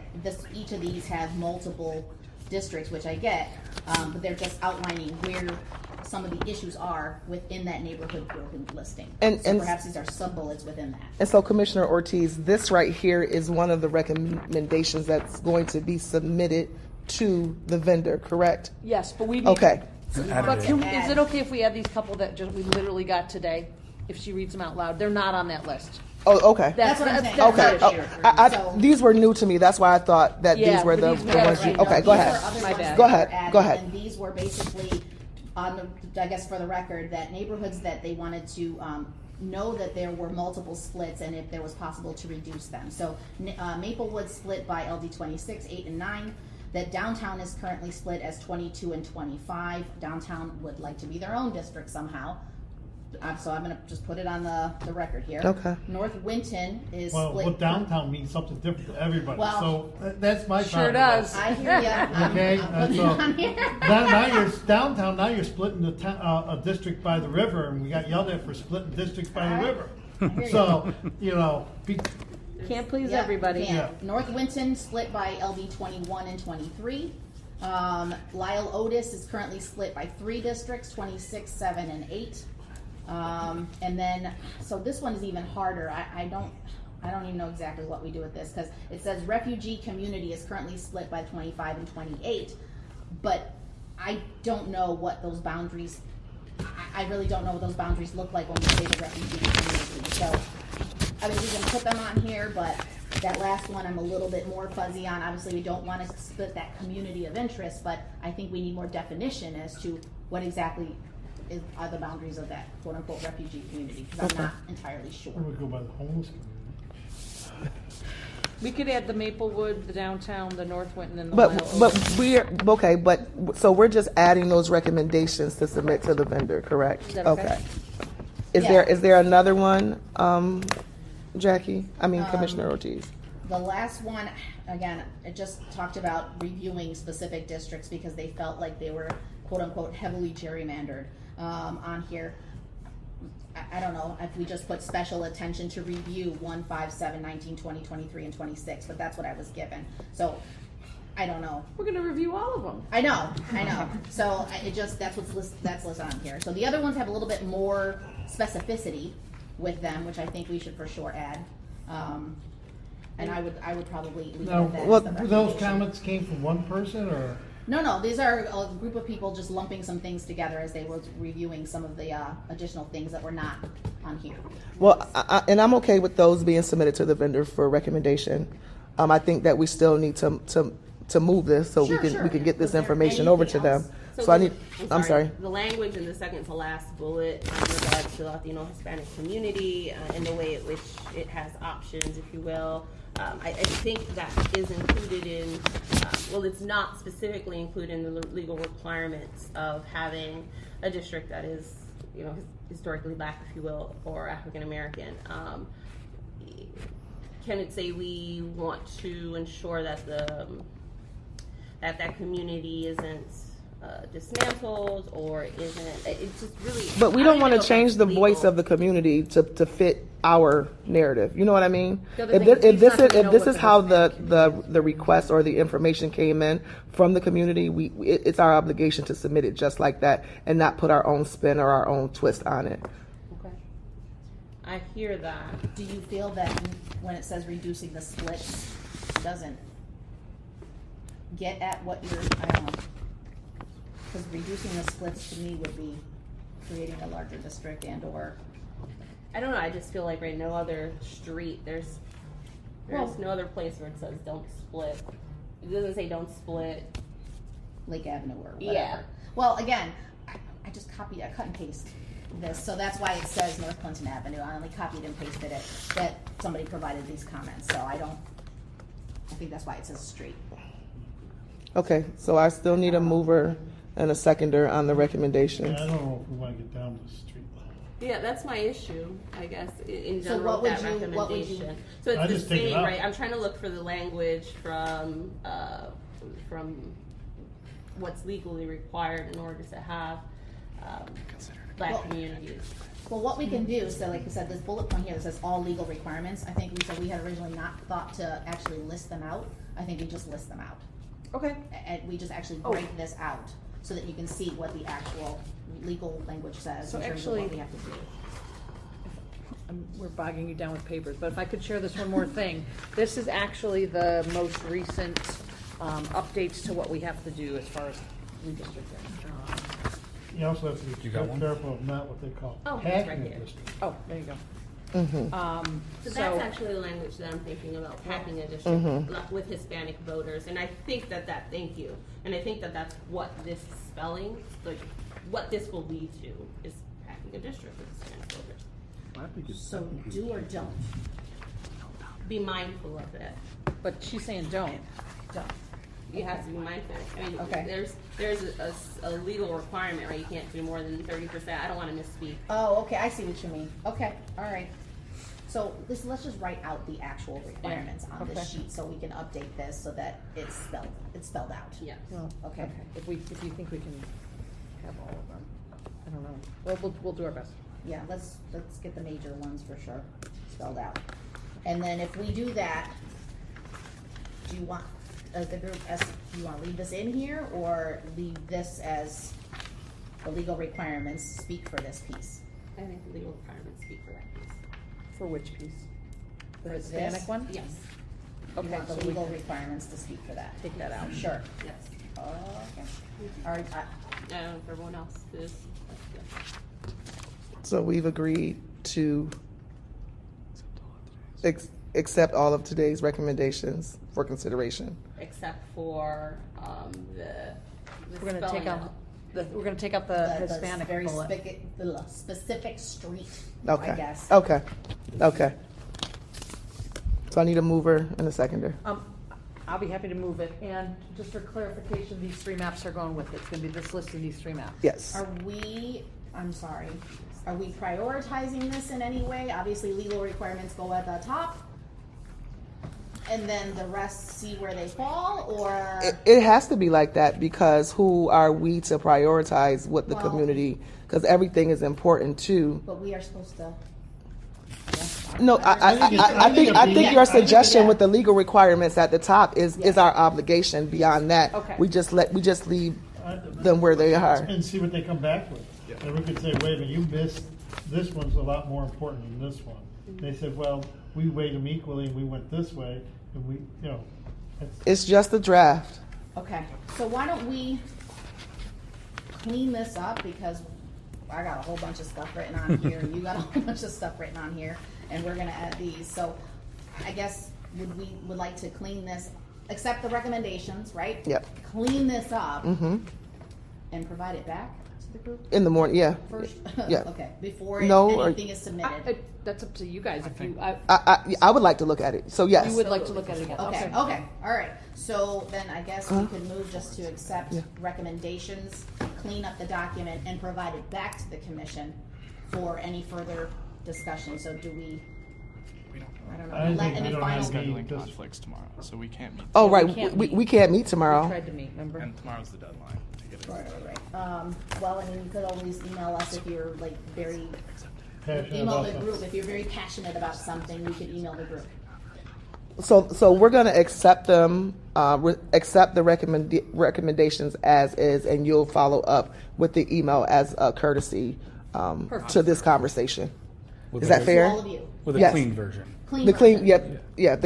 [SPEAKER 5] each of these have multiple districts, which I get, but they're just outlining where some of the issues are within that neighborhood broken listing.
[SPEAKER 1] And-
[SPEAKER 5] So
[SPEAKER 1] and-
[SPEAKER 5] perhaps these are sub-bullets within that.
[SPEAKER 1] And so, Commissioner Ortiz, this right here is one of the recommendations that's going to be submitted to the vendor, correct?
[SPEAKER 6] Yes, but we need.
[SPEAKER 1] Okay.
[SPEAKER 6] But is it okay if we add these couple that we literally got today? If she reads them out loud, they're not on that list.
[SPEAKER 1] Oh, okay.
[SPEAKER 5] That's what I'm saying.
[SPEAKER 1] Okay.
[SPEAKER 5] That's
[SPEAKER 1] Oh,
[SPEAKER 5] not an issue. So-
[SPEAKER 1] these were new to me. That's why I thought that
[SPEAKER 6] Yeah,
[SPEAKER 1] these were
[SPEAKER 6] but
[SPEAKER 1] the
[SPEAKER 6] these we
[SPEAKER 1] the
[SPEAKER 6] had
[SPEAKER 1] ones.
[SPEAKER 6] already
[SPEAKER 1] You, okay,
[SPEAKER 5] No,
[SPEAKER 1] go
[SPEAKER 5] these
[SPEAKER 1] ahead.
[SPEAKER 5] were other
[SPEAKER 6] My
[SPEAKER 5] ones
[SPEAKER 6] bad.
[SPEAKER 5] that
[SPEAKER 1] Go
[SPEAKER 5] were
[SPEAKER 1] ahead.
[SPEAKER 5] added,
[SPEAKER 1] Go ahead.
[SPEAKER 5] And these were basically on the, I guess for the record, that neighborhoods that they wanted to know that there were multiple splits and if there was possible to reduce them. So Maplewood split by LD 26, 8, and 9. That downtown is currently split as 22 and 25. Downtown would like to be their own district somehow. So I'm gonna just put it on the record here.
[SPEAKER 1] Okay.
[SPEAKER 5] North Winton is
[SPEAKER 3] Well,
[SPEAKER 5] split.
[SPEAKER 3] what downtown means something different to everybody,
[SPEAKER 5] Well-
[SPEAKER 3] so that's my
[SPEAKER 6] Sure
[SPEAKER 3] problem about
[SPEAKER 6] does.
[SPEAKER 3] it.
[SPEAKER 5] I hear ya.
[SPEAKER 3] Okay,
[SPEAKER 5] I'm
[SPEAKER 3] that's
[SPEAKER 5] putting it
[SPEAKER 3] all.
[SPEAKER 5] on here.
[SPEAKER 3] Now you're downtown. Now you're splitting the a district by the river, and we got yelled at for splitting districts by the river.
[SPEAKER 5] I hear ya.
[SPEAKER 3] So
[SPEAKER 6] Can't please
[SPEAKER 5] Yep,
[SPEAKER 6] everybody.
[SPEAKER 5] can.
[SPEAKER 3] Yeah.
[SPEAKER 5] North Winton split by LD 21 and 23. Lyle Otis is currently split by 3 districts, 26, 7, and 8. And then, so this one is even harder. I don't even know exactly what we do with this, because it says refugee community is currently split by 25 and 28. But I don't know what those boundaries, I really don't know what those boundaries look like when we say the refugee community. So, I mean, we can put them on here, but that last one I'm a little bit more fuzzy on. Obviously, we don't want to split that community of interest, but I think we need more definition as to what exactly are the boundaries of that quote-unquote refugee community, because I'm not entirely sure.
[SPEAKER 3] I would go by the homeless community.
[SPEAKER 6] We could add the Maplewood, the downtown, the North Winton, and the Mile.
[SPEAKER 1] So we're just adding those recommendations to submit to the vendor, correct?
[SPEAKER 6] Is that okay?
[SPEAKER 1] Is there another one, Jackie? Commissioner Ortiz?
[SPEAKER 5] The last one, again, it just talked about reviewing specific districts because they felt like they were quote-unquote heavily gerrymandered on here. I don't know if we just put special attention to review 1, 5, 7, 19, 20, 23, and 26, but that's what I was given. So, I don't know.
[SPEAKER 6] We're gonna review all of them.
[SPEAKER 5] I know. So that's listed on here. So the other ones have a little bit more specificity with them, which I think we should for sure add. And I would probably leave it
[SPEAKER 3] Now,
[SPEAKER 5] at that.
[SPEAKER 1] Well,
[SPEAKER 5] as the
[SPEAKER 3] those
[SPEAKER 5] recommendation.
[SPEAKER 3] comments came from one person, or?
[SPEAKER 5] No, these are a group of people just lumping some things together as they were reviewing some of the additional things that were not on here.
[SPEAKER 1] Well, and I'm okay with those being submitted to the vendor for recommendation. I think that we still need to move this so
[SPEAKER 5] Sure,
[SPEAKER 1] we
[SPEAKER 5] sure.
[SPEAKER 1] can get this
[SPEAKER 5] Was there
[SPEAKER 1] information over to
[SPEAKER 5] anything
[SPEAKER 1] them.
[SPEAKER 5] else?
[SPEAKER 1] So I need. I'm sorry.
[SPEAKER 4] The language in the second to last bullet in regards to the Latino Hispanic community and the way in which it has options, if you will. I think that is included in, it's not specifically included in the legal requirements of having a district that is, historically black, if you will, or African American. Can it say we want to ensure that that community isn't dismantled or isn't? It's just really.
[SPEAKER 1] But we
[SPEAKER 4] I
[SPEAKER 1] don't want
[SPEAKER 4] know
[SPEAKER 1] to
[SPEAKER 4] if
[SPEAKER 1] change
[SPEAKER 4] it's
[SPEAKER 1] the voice
[SPEAKER 4] legal.
[SPEAKER 1] of the community to fit our narrative. You know what I mean?
[SPEAKER 6] The other thing is
[SPEAKER 1] If
[SPEAKER 6] he's
[SPEAKER 1] this
[SPEAKER 6] not
[SPEAKER 1] is
[SPEAKER 6] gonna know
[SPEAKER 1] if this
[SPEAKER 6] what
[SPEAKER 1] is
[SPEAKER 6] the
[SPEAKER 1] how
[SPEAKER 6] Hispanic
[SPEAKER 1] the request or the information came in from the community, it's our obligation to submit it just like that and not put our own spin or our own twist on it.
[SPEAKER 4] Okay. I hear that.
[SPEAKER 5] Do you feel that when it says reducing the splits doesn't get at what you're, I don't know. Because reducing the splits to me would be creating a larger district and/or.
[SPEAKER 4] I don't know. I just feel like right, no other street. There's
[SPEAKER 5] Well-
[SPEAKER 4] no other place where it says don't split. It doesn't say don't split.
[SPEAKER 5] Lake Avenue or whatever.
[SPEAKER 4] Yeah.
[SPEAKER 5] Well, again, I just cut and paste this, so that's why it says North Clinton Avenue. I only copied and pasted it, that somebody provided these comments, so I think that's why it says street.
[SPEAKER 1] Okay, so I still need a mover and a seconder on the recommendation.
[SPEAKER 3] Yeah, I don't know if we want to get down to the street level.
[SPEAKER 4] Yeah, that's my issue, I guess, in
[SPEAKER 5] So
[SPEAKER 4] general,
[SPEAKER 5] what
[SPEAKER 4] with that
[SPEAKER 5] would you-
[SPEAKER 4] recommendation. So
[SPEAKER 3] I
[SPEAKER 4] it's
[SPEAKER 3] just
[SPEAKER 4] the
[SPEAKER 3] take it
[SPEAKER 4] same,
[SPEAKER 3] out.
[SPEAKER 4] right? I'm trying to look for the language from what's legally required in order to have black
[SPEAKER 5] Well-
[SPEAKER 4] communities.
[SPEAKER 5] Well, what we can do, so like I said, this bullet point here that says all legal requirements, I think we had originally not thought to actually list them out. I think we just list them out.
[SPEAKER 6] Okay.
[SPEAKER 5] And we just actually
[SPEAKER 6] Oh.
[SPEAKER 5] break this out so that you can see what the actual legal language says
[SPEAKER 6] So
[SPEAKER 5] in terms of
[SPEAKER 6] actually-
[SPEAKER 5] what we have to do.
[SPEAKER 6] We're bogging you down with papers, but if I could share this one more thing. This is actually the most recent updates to what we have to do as far as redistricting.
[SPEAKER 3] You also have to be
[SPEAKER 2] You got one?
[SPEAKER 3] careful of not what they call
[SPEAKER 4] Oh, it's
[SPEAKER 3] packing
[SPEAKER 4] right
[SPEAKER 3] a
[SPEAKER 4] here.
[SPEAKER 3] district.
[SPEAKER 6] Oh, there you go.
[SPEAKER 4] So that's actually the language that I'm thinking about, packing a district with Hispanic voters, and I think thank you, and I think that's what this spelling, like, what this will lead to is packing a district with Hispanic voters.
[SPEAKER 5] So do or don't.
[SPEAKER 4] Be mindful of it.
[SPEAKER 6] But she's saying don't.
[SPEAKER 4] You have to be mindful. I mean,
[SPEAKER 5] Okay.
[SPEAKER 4] there's a legal requirement, right? You can't do more than 30%. I don't want to misspeak.
[SPEAKER 5] Oh, okay, I see what you mean. Okay, all right. So let's just write out the actual requirements on this
[SPEAKER 6] Okay.
[SPEAKER 5] sheet so we can update this so that it's spelled out.
[SPEAKER 4] Yes.
[SPEAKER 6] Well,
[SPEAKER 5] Okay.
[SPEAKER 6] If you think we can have all of them, I don't know. Well, we'll do our best.
[SPEAKER 5] Yeah, let's get the major ones for sure spelled out. And then if we do that, do you want, the group, do you want to leave this in here or leave this as the legal requirements speak for this piece?
[SPEAKER 4] I think the legal requirements speak for that piece.
[SPEAKER 6] For which piece? The
[SPEAKER 5] For
[SPEAKER 6] Hispanic
[SPEAKER 5] this?
[SPEAKER 6] one?
[SPEAKER 4] Yes.
[SPEAKER 5] You
[SPEAKER 6] Okay,
[SPEAKER 5] want
[SPEAKER 6] so
[SPEAKER 5] the
[SPEAKER 6] we
[SPEAKER 5] legal
[SPEAKER 6] can
[SPEAKER 5] requirements to speak for that?
[SPEAKER 6] take that out.
[SPEAKER 5] Sure.
[SPEAKER 4] Yes.
[SPEAKER 5] Okay. All right,
[SPEAKER 4] I don't know if everyone else is.
[SPEAKER 1] So we've agreed to accept all of today's recommendations for consideration.
[SPEAKER 4] Except for the
[SPEAKER 6] We're gonna take
[SPEAKER 4] spelling
[SPEAKER 6] out, we're gonna take out the Hispanic
[SPEAKER 5] very
[SPEAKER 6] bullet.
[SPEAKER 5] specific street,
[SPEAKER 1] Okay.
[SPEAKER 5] I guess.
[SPEAKER 1] Okay. So I need a mover and a seconder.
[SPEAKER 6] I'll be happy to move it, and just for clarification, these three maps are going with it. It's gonna be this list and these three maps.
[SPEAKER 1] Yes.
[SPEAKER 5] I'm sorry, are we prioritizing this in any way? Obviously, legal requirements go at the top, and then the rest see where they fall, or?
[SPEAKER 1] It has to be like that, because who are we to prioritize what the
[SPEAKER 5] Well-
[SPEAKER 1] community, because everything is important too.
[SPEAKER 5] But we are supposed to.
[SPEAKER 1] No, I think your suggestion with the legal requirements at the top is our obligation. Beyond that,
[SPEAKER 6] Okay.
[SPEAKER 1] we just leave them where they are.
[SPEAKER 3] And see what they come back with. And we could say, wait a minute, you missed, this one's a lot more important than this one. They said, well, we weighed them equally and we went this way, and we, you know,
[SPEAKER 1] It's just a draft.
[SPEAKER 5] Okay, so why don't we clean this up, because I got a whole bunch of stuff written on here, you got a whole bunch of stuff written on here, and we're gonna add these, so I guess would like to clean this, accept the recommendations, right?
[SPEAKER 1] Yep.
[SPEAKER 5] Clean this up
[SPEAKER 1] Mm-hmm.
[SPEAKER 5] and provide it back to the group
[SPEAKER 1] In the morning, yeah.
[SPEAKER 5] first?
[SPEAKER 1] Yeah.
[SPEAKER 5] Okay, before
[SPEAKER 1] No, or-
[SPEAKER 5] anything is submitted.
[SPEAKER 6] That's up to you guys, if you,
[SPEAKER 1] I would like to look at it. So yes.
[SPEAKER 6] you would like to look at it again.
[SPEAKER 5] Okay, okay, all right. So then I guess we could move just to accept
[SPEAKER 1] Yeah.
[SPEAKER 5] recommendations, clean up the document, and provide it back to the commission for any further discussion. So do we, I don't know,
[SPEAKER 3] I
[SPEAKER 5] let
[SPEAKER 3] think we
[SPEAKER 5] any
[SPEAKER 3] don't
[SPEAKER 5] final?
[SPEAKER 3] have
[SPEAKER 7] Scheduling
[SPEAKER 3] Just-
[SPEAKER 7] conflicts tomorrow, so we can't meet.
[SPEAKER 1] Oh
[SPEAKER 6] Yeah,
[SPEAKER 1] right,
[SPEAKER 6] we can't
[SPEAKER 1] we
[SPEAKER 6] meet.
[SPEAKER 1] can't meet
[SPEAKER 6] We
[SPEAKER 1] tomorrow.
[SPEAKER 6] tried to meet, remember?
[SPEAKER 7] And tomorrow's the deadline to get it.
[SPEAKER 5] Right. Well, I mean, you could always email us if you're like very,
[SPEAKER 3] Passionate
[SPEAKER 5] email
[SPEAKER 3] about
[SPEAKER 5] the
[SPEAKER 3] something.
[SPEAKER 5] group. If you're very passionate about something, we could email the group.
[SPEAKER 1] So we're gonna accept them, accept the recommendations as is, and you'll follow up with the email as a courtesy to this conversation.
[SPEAKER 2] With
[SPEAKER 1] Is
[SPEAKER 2] a-
[SPEAKER 1] that fair?
[SPEAKER 5] All of you.
[SPEAKER 2] With a
[SPEAKER 1] Yes.
[SPEAKER 2] clean version.
[SPEAKER 5] Clean
[SPEAKER 1] The clean,
[SPEAKER 5] version.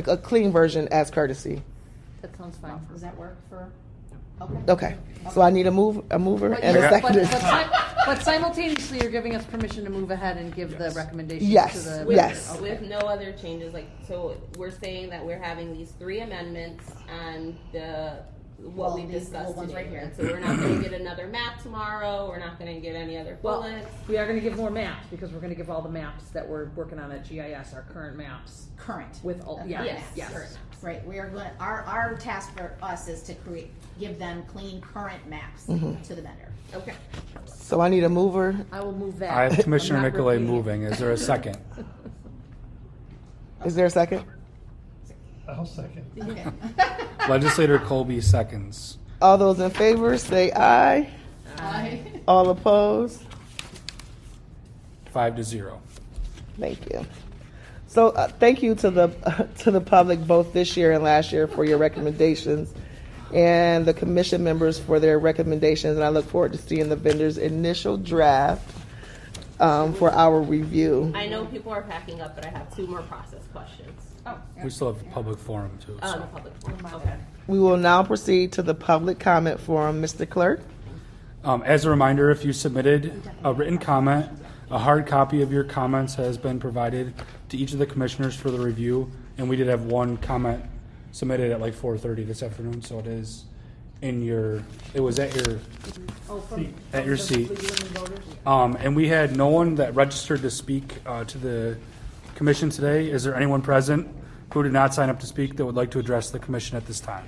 [SPEAKER 1] a clean version as courtesy.
[SPEAKER 6] That sounds fine.
[SPEAKER 5] Does that work for? Okay.
[SPEAKER 1] Okay. So I need a mover
[SPEAKER 6] But
[SPEAKER 1] and a
[SPEAKER 6] you're-
[SPEAKER 1] seconder.
[SPEAKER 6] but simultaneously, you're giving us permission to move ahead and give the recommendations
[SPEAKER 1] Yes.
[SPEAKER 6] to the.
[SPEAKER 1] Yes.
[SPEAKER 6] Okay.
[SPEAKER 4] With no other changes, like, so we're saying that we're having these three amendments and what
[SPEAKER 5] Well,
[SPEAKER 4] we
[SPEAKER 5] these
[SPEAKER 4] discussed
[SPEAKER 5] little ones
[SPEAKER 4] today.
[SPEAKER 5] right here.
[SPEAKER 4] And so we're not gonna get another map tomorrow, we're not gonna get any other
[SPEAKER 6] Well,
[SPEAKER 4] bullets.
[SPEAKER 6] we are gonna give more maps, because we're gonna give all the maps that we're working on at GIS, our current maps.
[SPEAKER 5] Current.
[SPEAKER 6] With all,
[SPEAKER 5] Okay.
[SPEAKER 6] yeah,
[SPEAKER 4] Yes,
[SPEAKER 6] yes.
[SPEAKER 4] current maps.
[SPEAKER 5] Right, we are going, our task for us is to give them clean, current maps
[SPEAKER 1] Mm-hmm.
[SPEAKER 5] to the vendor.
[SPEAKER 4] Okay.
[SPEAKER 1] So I need a mover.
[SPEAKER 6] I will move that.
[SPEAKER 2] I have Commissioner
[SPEAKER 6] I'm not
[SPEAKER 2] Nicolay
[SPEAKER 6] repeating it.
[SPEAKER 2] moving. Is there a second?
[SPEAKER 1] Is there a second?
[SPEAKER 3] I'll second.
[SPEAKER 5] Okay.
[SPEAKER 2] Legislator Colby seconds.
[SPEAKER 1] All those in favor say aye.
[SPEAKER 5] Aye.
[SPEAKER 1] All opposed?
[SPEAKER 2] 5-0.
[SPEAKER 1] Thank you. So thank you to the to the public both this year and last year for your recommendations, and the commission members for their recommendations. And I look forward to seeing the vendor's initial draft for our review.
[SPEAKER 4] I know people are packing up, but I have two more process questions.
[SPEAKER 6] Oh,
[SPEAKER 2] We still have a public forum too.
[SPEAKER 4] The
[SPEAKER 2] So.
[SPEAKER 4] public forum, okay.
[SPEAKER 1] We will now proceed to the public comment forum. Mr. Clerk.
[SPEAKER 2] As a reminder, if you submitted a written comment, a hard copy of your comments has been provided to each of the commissioners for the review. And we did have one comment submitted at like 4:30 this afternoon, so it is in your. It was at your.
[SPEAKER 6] Oh, from
[SPEAKER 2] At your
[SPEAKER 6] the
[SPEAKER 2] seat.
[SPEAKER 6] legal and voters?
[SPEAKER 2] And we had no one that registered to speak to the commission today. Is there anyone present who did not sign up to speak that would like to address the commission at this time?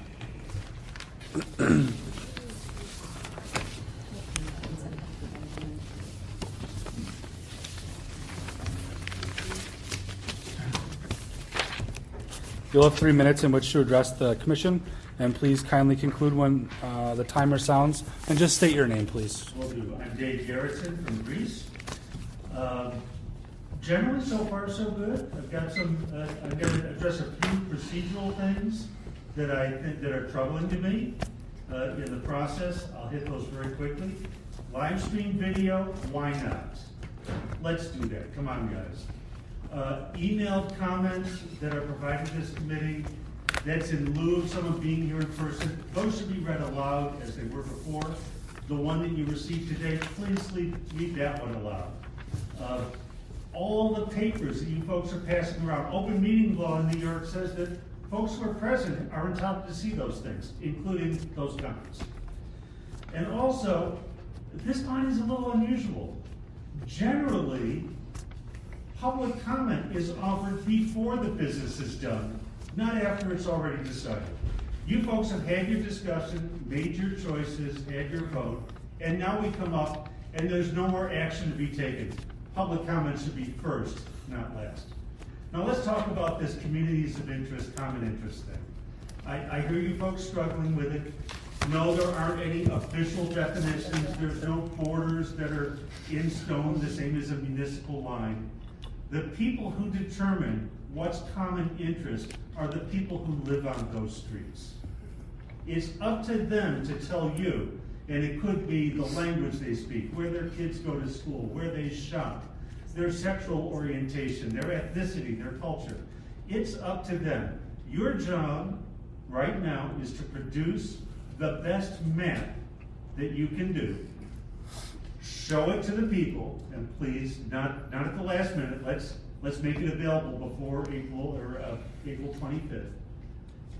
[SPEAKER 2] You'll have 3 minutes in which to address the commission, and please kindly conclude when the timer sounds, and just state your name, please.
[SPEAKER 8] Will do. I'm Dave Garrison from Greece. Generally, so far, so good. I've got some, I'm going to address a few procedural things that I think that are troubling to me in the process. I'll hit those very quickly. Live stream video, why not? Let's do that. Come on, guys. Emailed comments that are provided to this committee, that's in lieu of someone being here in person. Those should be read aloud as they were before. The one that you received today, please read that one aloud. All the papers that you folks are passing around, open meeting law in New York says that folks who are present are entitled to see those things, including those comments. And also, this body is a little unusual. Generally, Public comment is offered before the business is done, not after it's already decided. You folks have had your discussion, made your choices, had your vote, and now we come up and there's no more action to be taken. Public comment should be first, not last. Now let's talk about this communities of interest, common interest thing. I hear you folks struggling with it. No, there aren't any official definitions. There's no borders that are in stone, the same as a municipal line. The people who determine what's common interest are the people who live on those streets. It's up to them to tell you, and it could be the language they speak, where their kids go to school, where they shop, their sexual orientation, their ethnicity, their culture. It's up to them. Your job right now is to produce the best map that you can do. Show it to the people, and please, not at the last minute. Let's make it available before April 25th.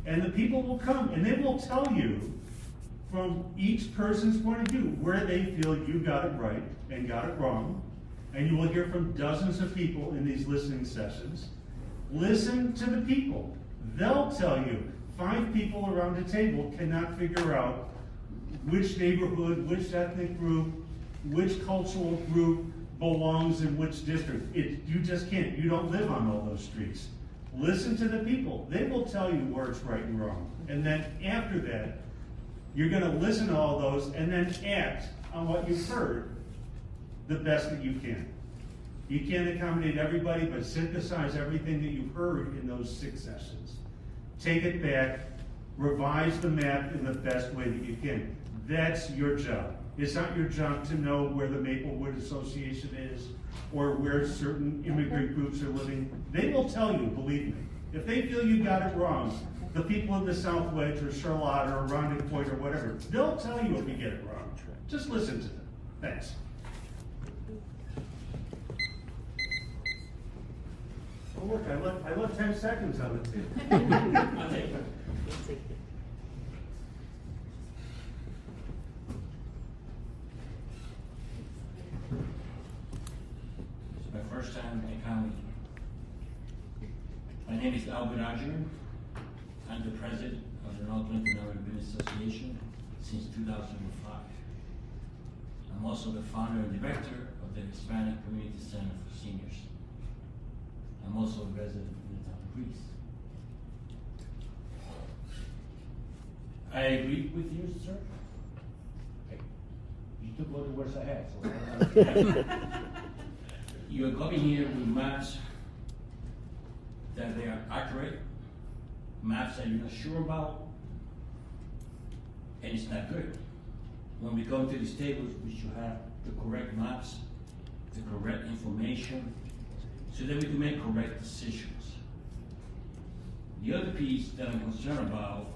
[SPEAKER 8] And the people will come, and they will tell you from each person's point of view where they feel you got it right and got it wrong. And you will hear from dozens of people in these listening sessions. Listen to the people. They'll tell you. 5 people around the table cannot figure out which neighborhood, which ethnic group, which cultural group belongs in which district. You just can't. You don't live on all those streets. Listen to the people. They will tell you where it's right and wrong. And then after that, you're going to listen to all those and then act on what you've heard the best that you can. You can't accommodate everybody, but synthesize everything that you've heard in those 6 sessions. Take it back, revise the map in the best way that you can. That's your job. It's not your job to know where the Maplewood Association is or where certain immigrant groups are living. They will tell you, believe me. If they feel you got it wrong, the people in the South Wedge or Charlotte or Rounding Point or whatever, they'll tell you if you get it wrong. Just listen to them. Thanks. Oh, look, I left 10 seconds on it too. I'll take it.
[SPEAKER 9] It's my first time in county. My name is Albert Adjur. I'm the president of the North Clinton Area Business Association since 2005. I'm also the founder and director of the Hispanic Community Center for Seniors. I'm also a resident in the town of Greece. I agree with you, sir. Okay. You took all the words I had, so you are coming here with maps that they are accurate, maps that you're not sure about, and it's not good. When we come to these tables, we should have the correct maps, the correct information, so that we can make correct decisions. The other piece that I'm concerned about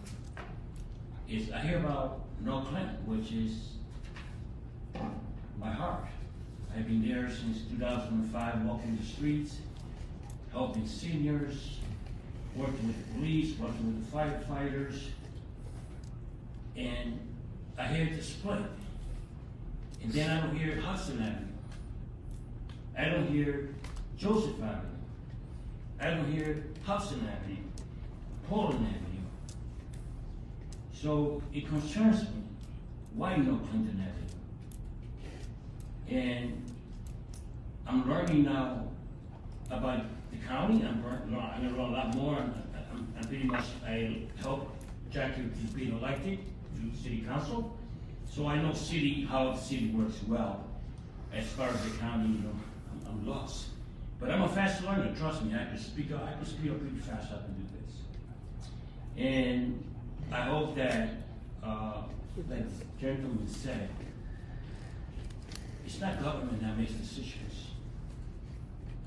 [SPEAKER 9] is I hear about North Clinton, which is my heart. I've been there since 2005, walking the streets, helping seniors, working with the police, working with the firefighters, and I hear the split. And then I don't hear Hudson Avenue. I don't hear Joseph Avenue. I don't hear Hudson Avenue, Poland Avenue. So it concerns me. Why no Clinton Avenue? And I'm learning now about the county. I'm going to learn a lot more. I'm pretty much, I help Jackie to be elected to city council. So I know how the city works well. As far as the county, I'm lost. But I'm a fast learner, trust me. I can speed up pretty fast. I can do this. And I hope that, like the gentleman said, it's not government that makes decisions.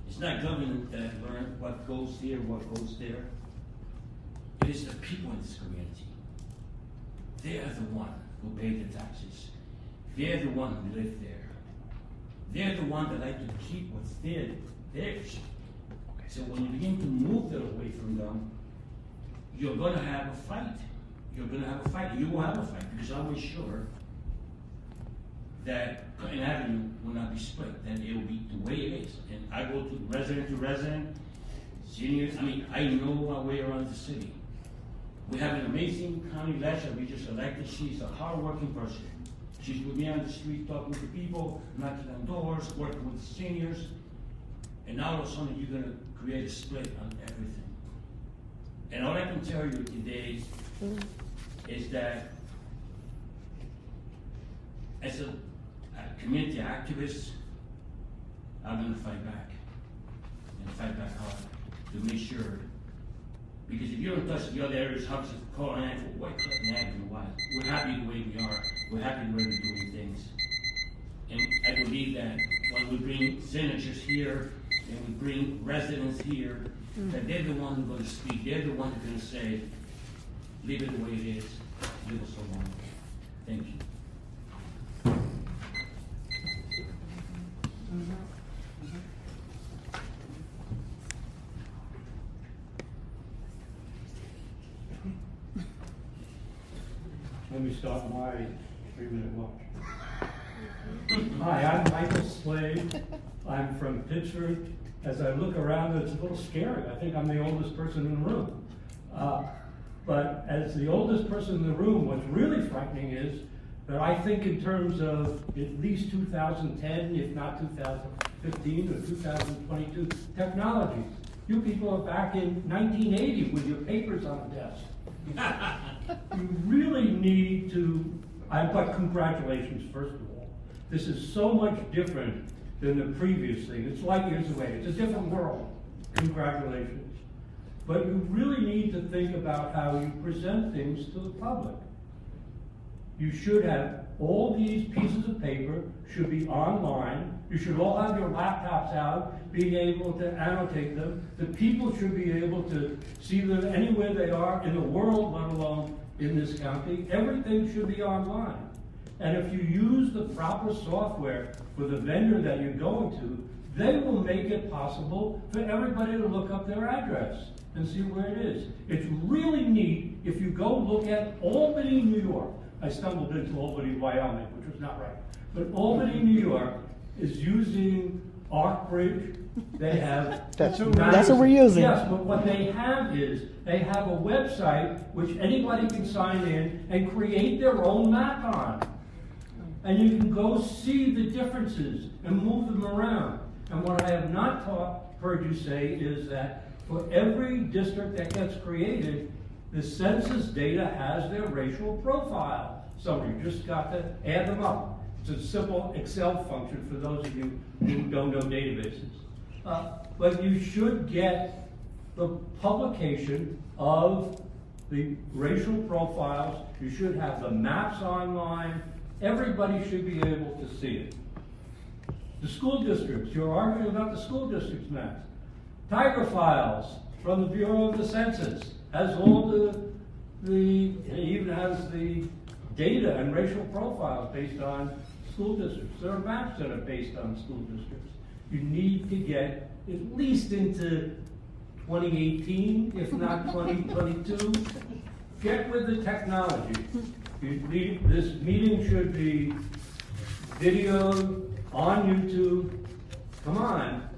[SPEAKER 9] It's not government that learns what goes here, what goes there. It is the people in this community. They are the one who pay the taxes. They're the one who live there. They're the one that like to keep what's theirs. So when you begin to move that away from them, you're going to have a fight. You're going to have a fight. You will have a fight because I was sure that Clinton Avenue will not be split, that it will be the way it is. And I go to resident, seniors, I mean, I know my way around the city. We have an amazing county lecturer we just elected. She's a hardworking person. She's with me on the street talking to people, knocking on doors, working with the seniors. And now all of a sudden you're gonna create a split on everything. And all I can tell you today is that as a community activist, I'm gonna fight back. And fight back hard to make sure. Because if you don't touch the other areas, how does it call an answer? What Clinton Avenue? Why? We're happy the way we are. We're happy the way we're doing things. And I believe that when we bring senators here and we bring residents here, that they're the ones who are going to speak. They're the ones who are going to say, leave it the way it is. Leave us alone. Thank you.
[SPEAKER 10] Let me start my 3-minute watch. Hi, I'm Michael Slade. I'm from Pittsburgh. As I look around, it's a little scary. I think I'm the oldest person in the room. But as the oldest person in the room, what's really frightening is that I think in terms of at least 2010, if not 2015 or 2022, technology. You people are back in 1980 with your papers on the desk. You really need to, but congratulations, first of all. This is so much different than the previous thing. It's light years away. It's a different world. Congratulations. But you really need to think about how you present things to the public. You should have all these pieces of paper should be online. You should all have your laptops out, being able to annotate them. The people should be able to see them anywhere they are in the world, let alone in this county. Everything should be online. And if you use the proper software for the vendor that you're going to, they will make it possible for everybody to look up their address and see where it is. It's really neat if you go look at Albany, New York. I stumbled into Albany, Wyoming, which was not right. But Albany, New York is using ArcBridge. They have...
[SPEAKER 1] That's what we're using.
[SPEAKER 10] Yes, but what they have is, they have a website which anybody can sign in and create their own map on. And you can go see the differences and move them around. And what I have not heard you say is that for every district that gets created, the census data has their racial profile. So you just got to add them up. It's a simple Excel function for those of you who don't know databases. But you should get the publication of the racial profiles. You should have the maps online. Everybody should be able to see it. The school districts, you're arguing about the school districts maps. Tiger Files from the Bureau of the Census has all it even has the data and racial profiles based on school districts. There are maps that are based on school districts. You need to get at least into 2018, if not 2022. Get with the technology. This meeting should be videoed on YouTube. Come on.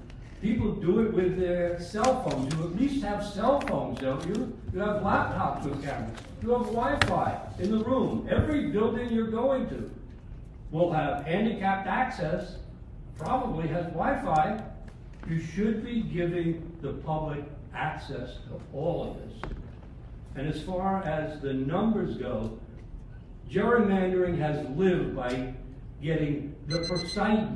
[SPEAKER 10] People do it with their cell phones. You at least have cell phones, don't you? You have laptops with cameras. You have Wi-Fi in the room. Every building you're going to will have handicapped access, probably has Wi-Fi. You should be giving the public access to all of this. And as far as the numbers go, gerrymandering has lived by getting the precise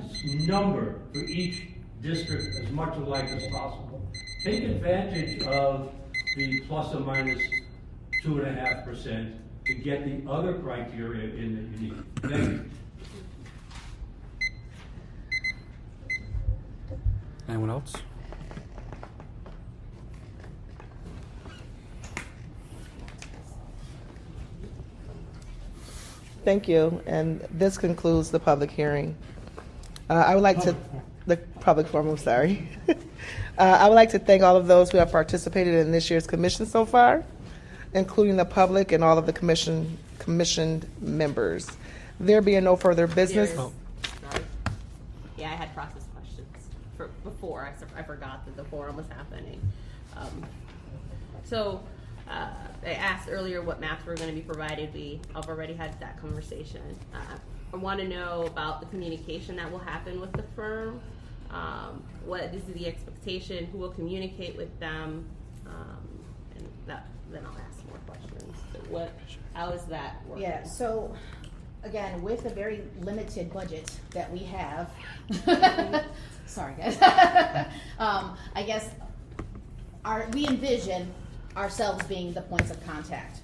[SPEAKER 10] number for each district as much alike as possible. Take advantage of the plus or minus 2.5% to get the other criteria in that you need. Thank you.
[SPEAKER 2] Anyone else?
[SPEAKER 1] Thank you, and this concludes the public hearing. I would like to, the public forum, I'm sorry. I would like to thank all of those who have participated in this year's commission so far, including the public and all of the commissioned members. There being no further business.
[SPEAKER 4] Yeah, I had process questions before. I forgot that the forum was happening. So I asked earlier what maps were going to be provided. I've already had that conversation. I want to know about the communication that will happen with the firm. What is the expectation? Who will communicate with them? And then I'll ask more questions. So how is that working?
[SPEAKER 5] Yeah, so, again, with a very limited budget that we have, sorry guys, I guess we envision ourselves being the points of contact.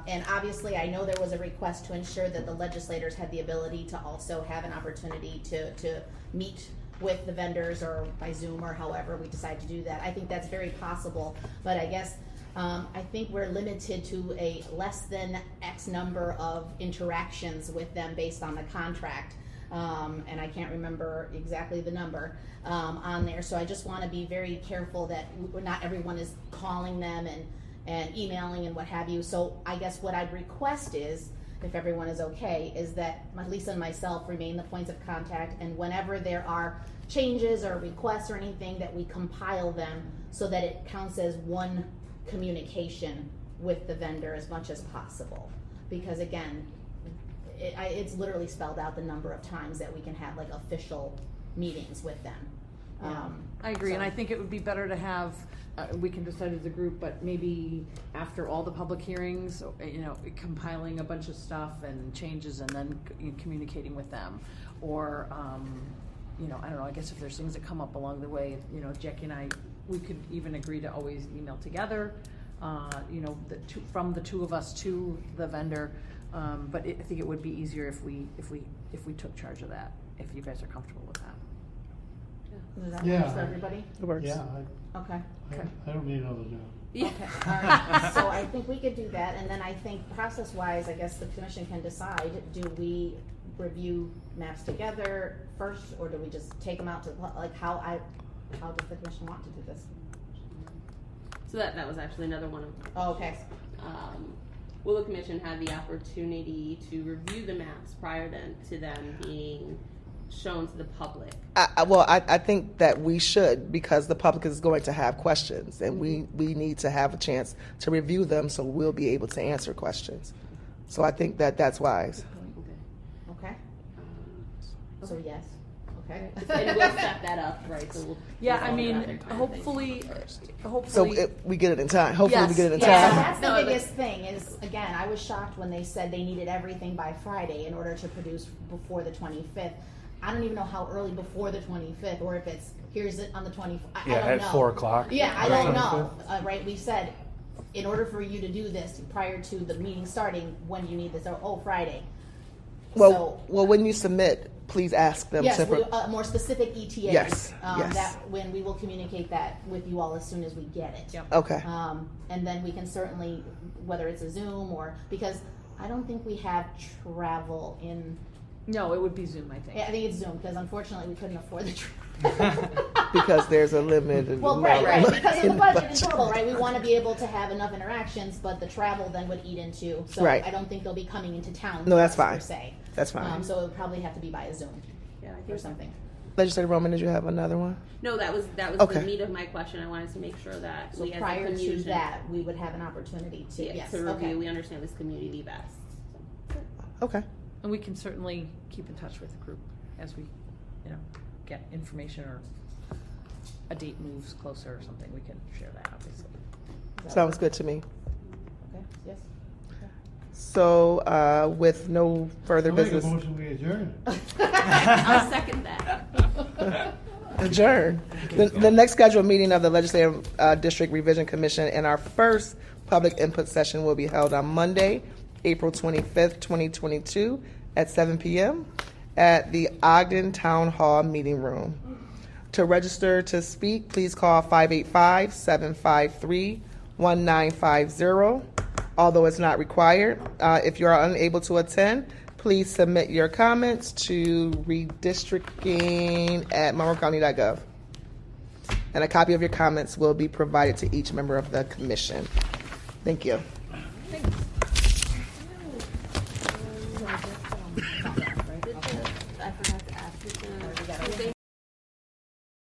[SPEAKER 5] And obviously, I know there was a request to ensure that the legislators had the ability to also have an opportunity to meet with the vendors or by Zoom or however we decide to do that. I think that's very possible, but I guess I think we're limited to a less than X number of interactions with them based on the contract. And I can't remember exactly the number on there. So I just want to be very careful that not everyone is calling them and emailing and what have you. So I guess what I'd request is, if everyone is okay, is that Lisa and myself remain the points of contact, and whenever there are changes or requests or anything, that we compile them so that it counts as one communication with the vendor as much as possible. Because again, it's literally spelled out the number of times that we can have like official meetings with them.
[SPEAKER 6] I agree, and
[SPEAKER 5] so-
[SPEAKER 6] I think it would be better to have, we can decide as a group, but maybe after all the public hearings, compiling a bunch of stuff and changes and then communicating with them. Or, I don't know, I guess if there's things that come up along the way, Jackie and I, we could even agree to always email together, from the two of us to the vendor. But I think it would be easier if we took charge of that, if you guys are comfortable with that.
[SPEAKER 5] Does that
[SPEAKER 3] Yeah.
[SPEAKER 5] work for everybody?
[SPEAKER 1] It works.
[SPEAKER 3] Yeah,
[SPEAKER 5] Okay.
[SPEAKER 3] I don't need another job.
[SPEAKER 5] Okay, all right. So I think we could do that, and then I think process-wise, I guess the commission can decide, do we review maps together first, or do we just take them out to, like, how does the commission want to do this?
[SPEAKER 4] So that was actually another one of my
[SPEAKER 5] Oh, okay.
[SPEAKER 4] Will the commission have the opportunity to review the maps prior to them being shown to the public?
[SPEAKER 1] I think that we should, because the public is going to have questions, and we need to have a chance to review them so we'll be able to answer questions. So I think that that's wise.
[SPEAKER 5] Okay, so yes, okay.
[SPEAKER 4] And we'll set that up, right? So we'll.
[SPEAKER 6] Yeah,
[SPEAKER 4] we'll
[SPEAKER 6] I
[SPEAKER 4] all
[SPEAKER 6] mean,
[SPEAKER 4] gather kind of
[SPEAKER 6] hopefully,
[SPEAKER 1] So
[SPEAKER 6] hopefully,
[SPEAKER 1] we get it in time. Hopefully we
[SPEAKER 6] Yes,
[SPEAKER 1] get it in
[SPEAKER 5] Yeah, so
[SPEAKER 1] time.
[SPEAKER 5] that's the
[SPEAKER 4] No,
[SPEAKER 5] biggest thing is, again, I was shocked when they said they needed everything by Friday in order to produce before the 25th. I don't even know how early before the 25th, or if it's, here's it on the 25th. I don't
[SPEAKER 2] at
[SPEAKER 5] know.
[SPEAKER 2] 4:00.
[SPEAKER 5] Yeah, I
[SPEAKER 2] on
[SPEAKER 5] don't
[SPEAKER 2] the
[SPEAKER 5] know, right? We said, in order for you to do this prior to the meeting starting, when do you need this? Oh, Friday.
[SPEAKER 1] Well, when you submit, please ask them
[SPEAKER 5] Yes,
[SPEAKER 1] to.
[SPEAKER 5] more specific ETAs.
[SPEAKER 1] Yes, yes.
[SPEAKER 5] That, when we will communicate that with you all as soon as we get it.
[SPEAKER 6] Yep.
[SPEAKER 1] Okay.
[SPEAKER 5] And then we can certainly, whether it's a Zoom or, because I don't think we have travel in,
[SPEAKER 6] no, it would be Zoom, I think.
[SPEAKER 5] I think it's Zoom, because unfortunately we couldn't afford the travel.
[SPEAKER 1] Because there's a limited.
[SPEAKER 5] Well, right,
[SPEAKER 1] amount
[SPEAKER 5] because of
[SPEAKER 1] in
[SPEAKER 5] the budget in total, right? We want to be able to have enough interactions, but the travel then would eat into, so
[SPEAKER 1] Right.
[SPEAKER 5] I don't think they'll be coming into town.
[SPEAKER 1] No, that's
[SPEAKER 5] for us,
[SPEAKER 1] fine.
[SPEAKER 5] Per se.
[SPEAKER 1] That's fine.
[SPEAKER 5] So it would probably have to be by a Zoom
[SPEAKER 4] Yeah, I
[SPEAKER 5] or
[SPEAKER 4] think
[SPEAKER 5] something.
[SPEAKER 1] Legislator Roman, did you have another one?
[SPEAKER 4] No, that was
[SPEAKER 1] Okay.
[SPEAKER 4] the meat of my question. I wanted to make sure that
[SPEAKER 5] So
[SPEAKER 4] we as a
[SPEAKER 5] prior to
[SPEAKER 4] community,
[SPEAKER 5] that, we would have an opportunity to,
[SPEAKER 4] yeah,
[SPEAKER 5] yes,
[SPEAKER 4] to review.
[SPEAKER 5] okay.
[SPEAKER 4] We understand this community best.
[SPEAKER 1] Okay.
[SPEAKER 6] And we can certainly keep in touch with the group as we, get information or a date moves closer or something. We can share that, obviously.
[SPEAKER 1] Sounds good to me.
[SPEAKER 5] Okay, yes.
[SPEAKER 1] So with no further
[SPEAKER 3] I'll make a
[SPEAKER 1] business,
[SPEAKER 3] motion, we adjourn.
[SPEAKER 4] I'll second that.
[SPEAKER 1] adjourn. The next scheduled meeting of the Legislative District Revision Commission and our first public input session will be held on Monday, April 25th, 2022 at 7 p.m. at the Ogden Town Hall Meeting Room. To register to speak, please call 585-753-1950. Although it's not required, if you are unable to attend, please submit your comments to redistricting@monroecounty.gov. And a copy of your comments will be provided to each member of the commission. Thank you.
[SPEAKER 6] Thanks.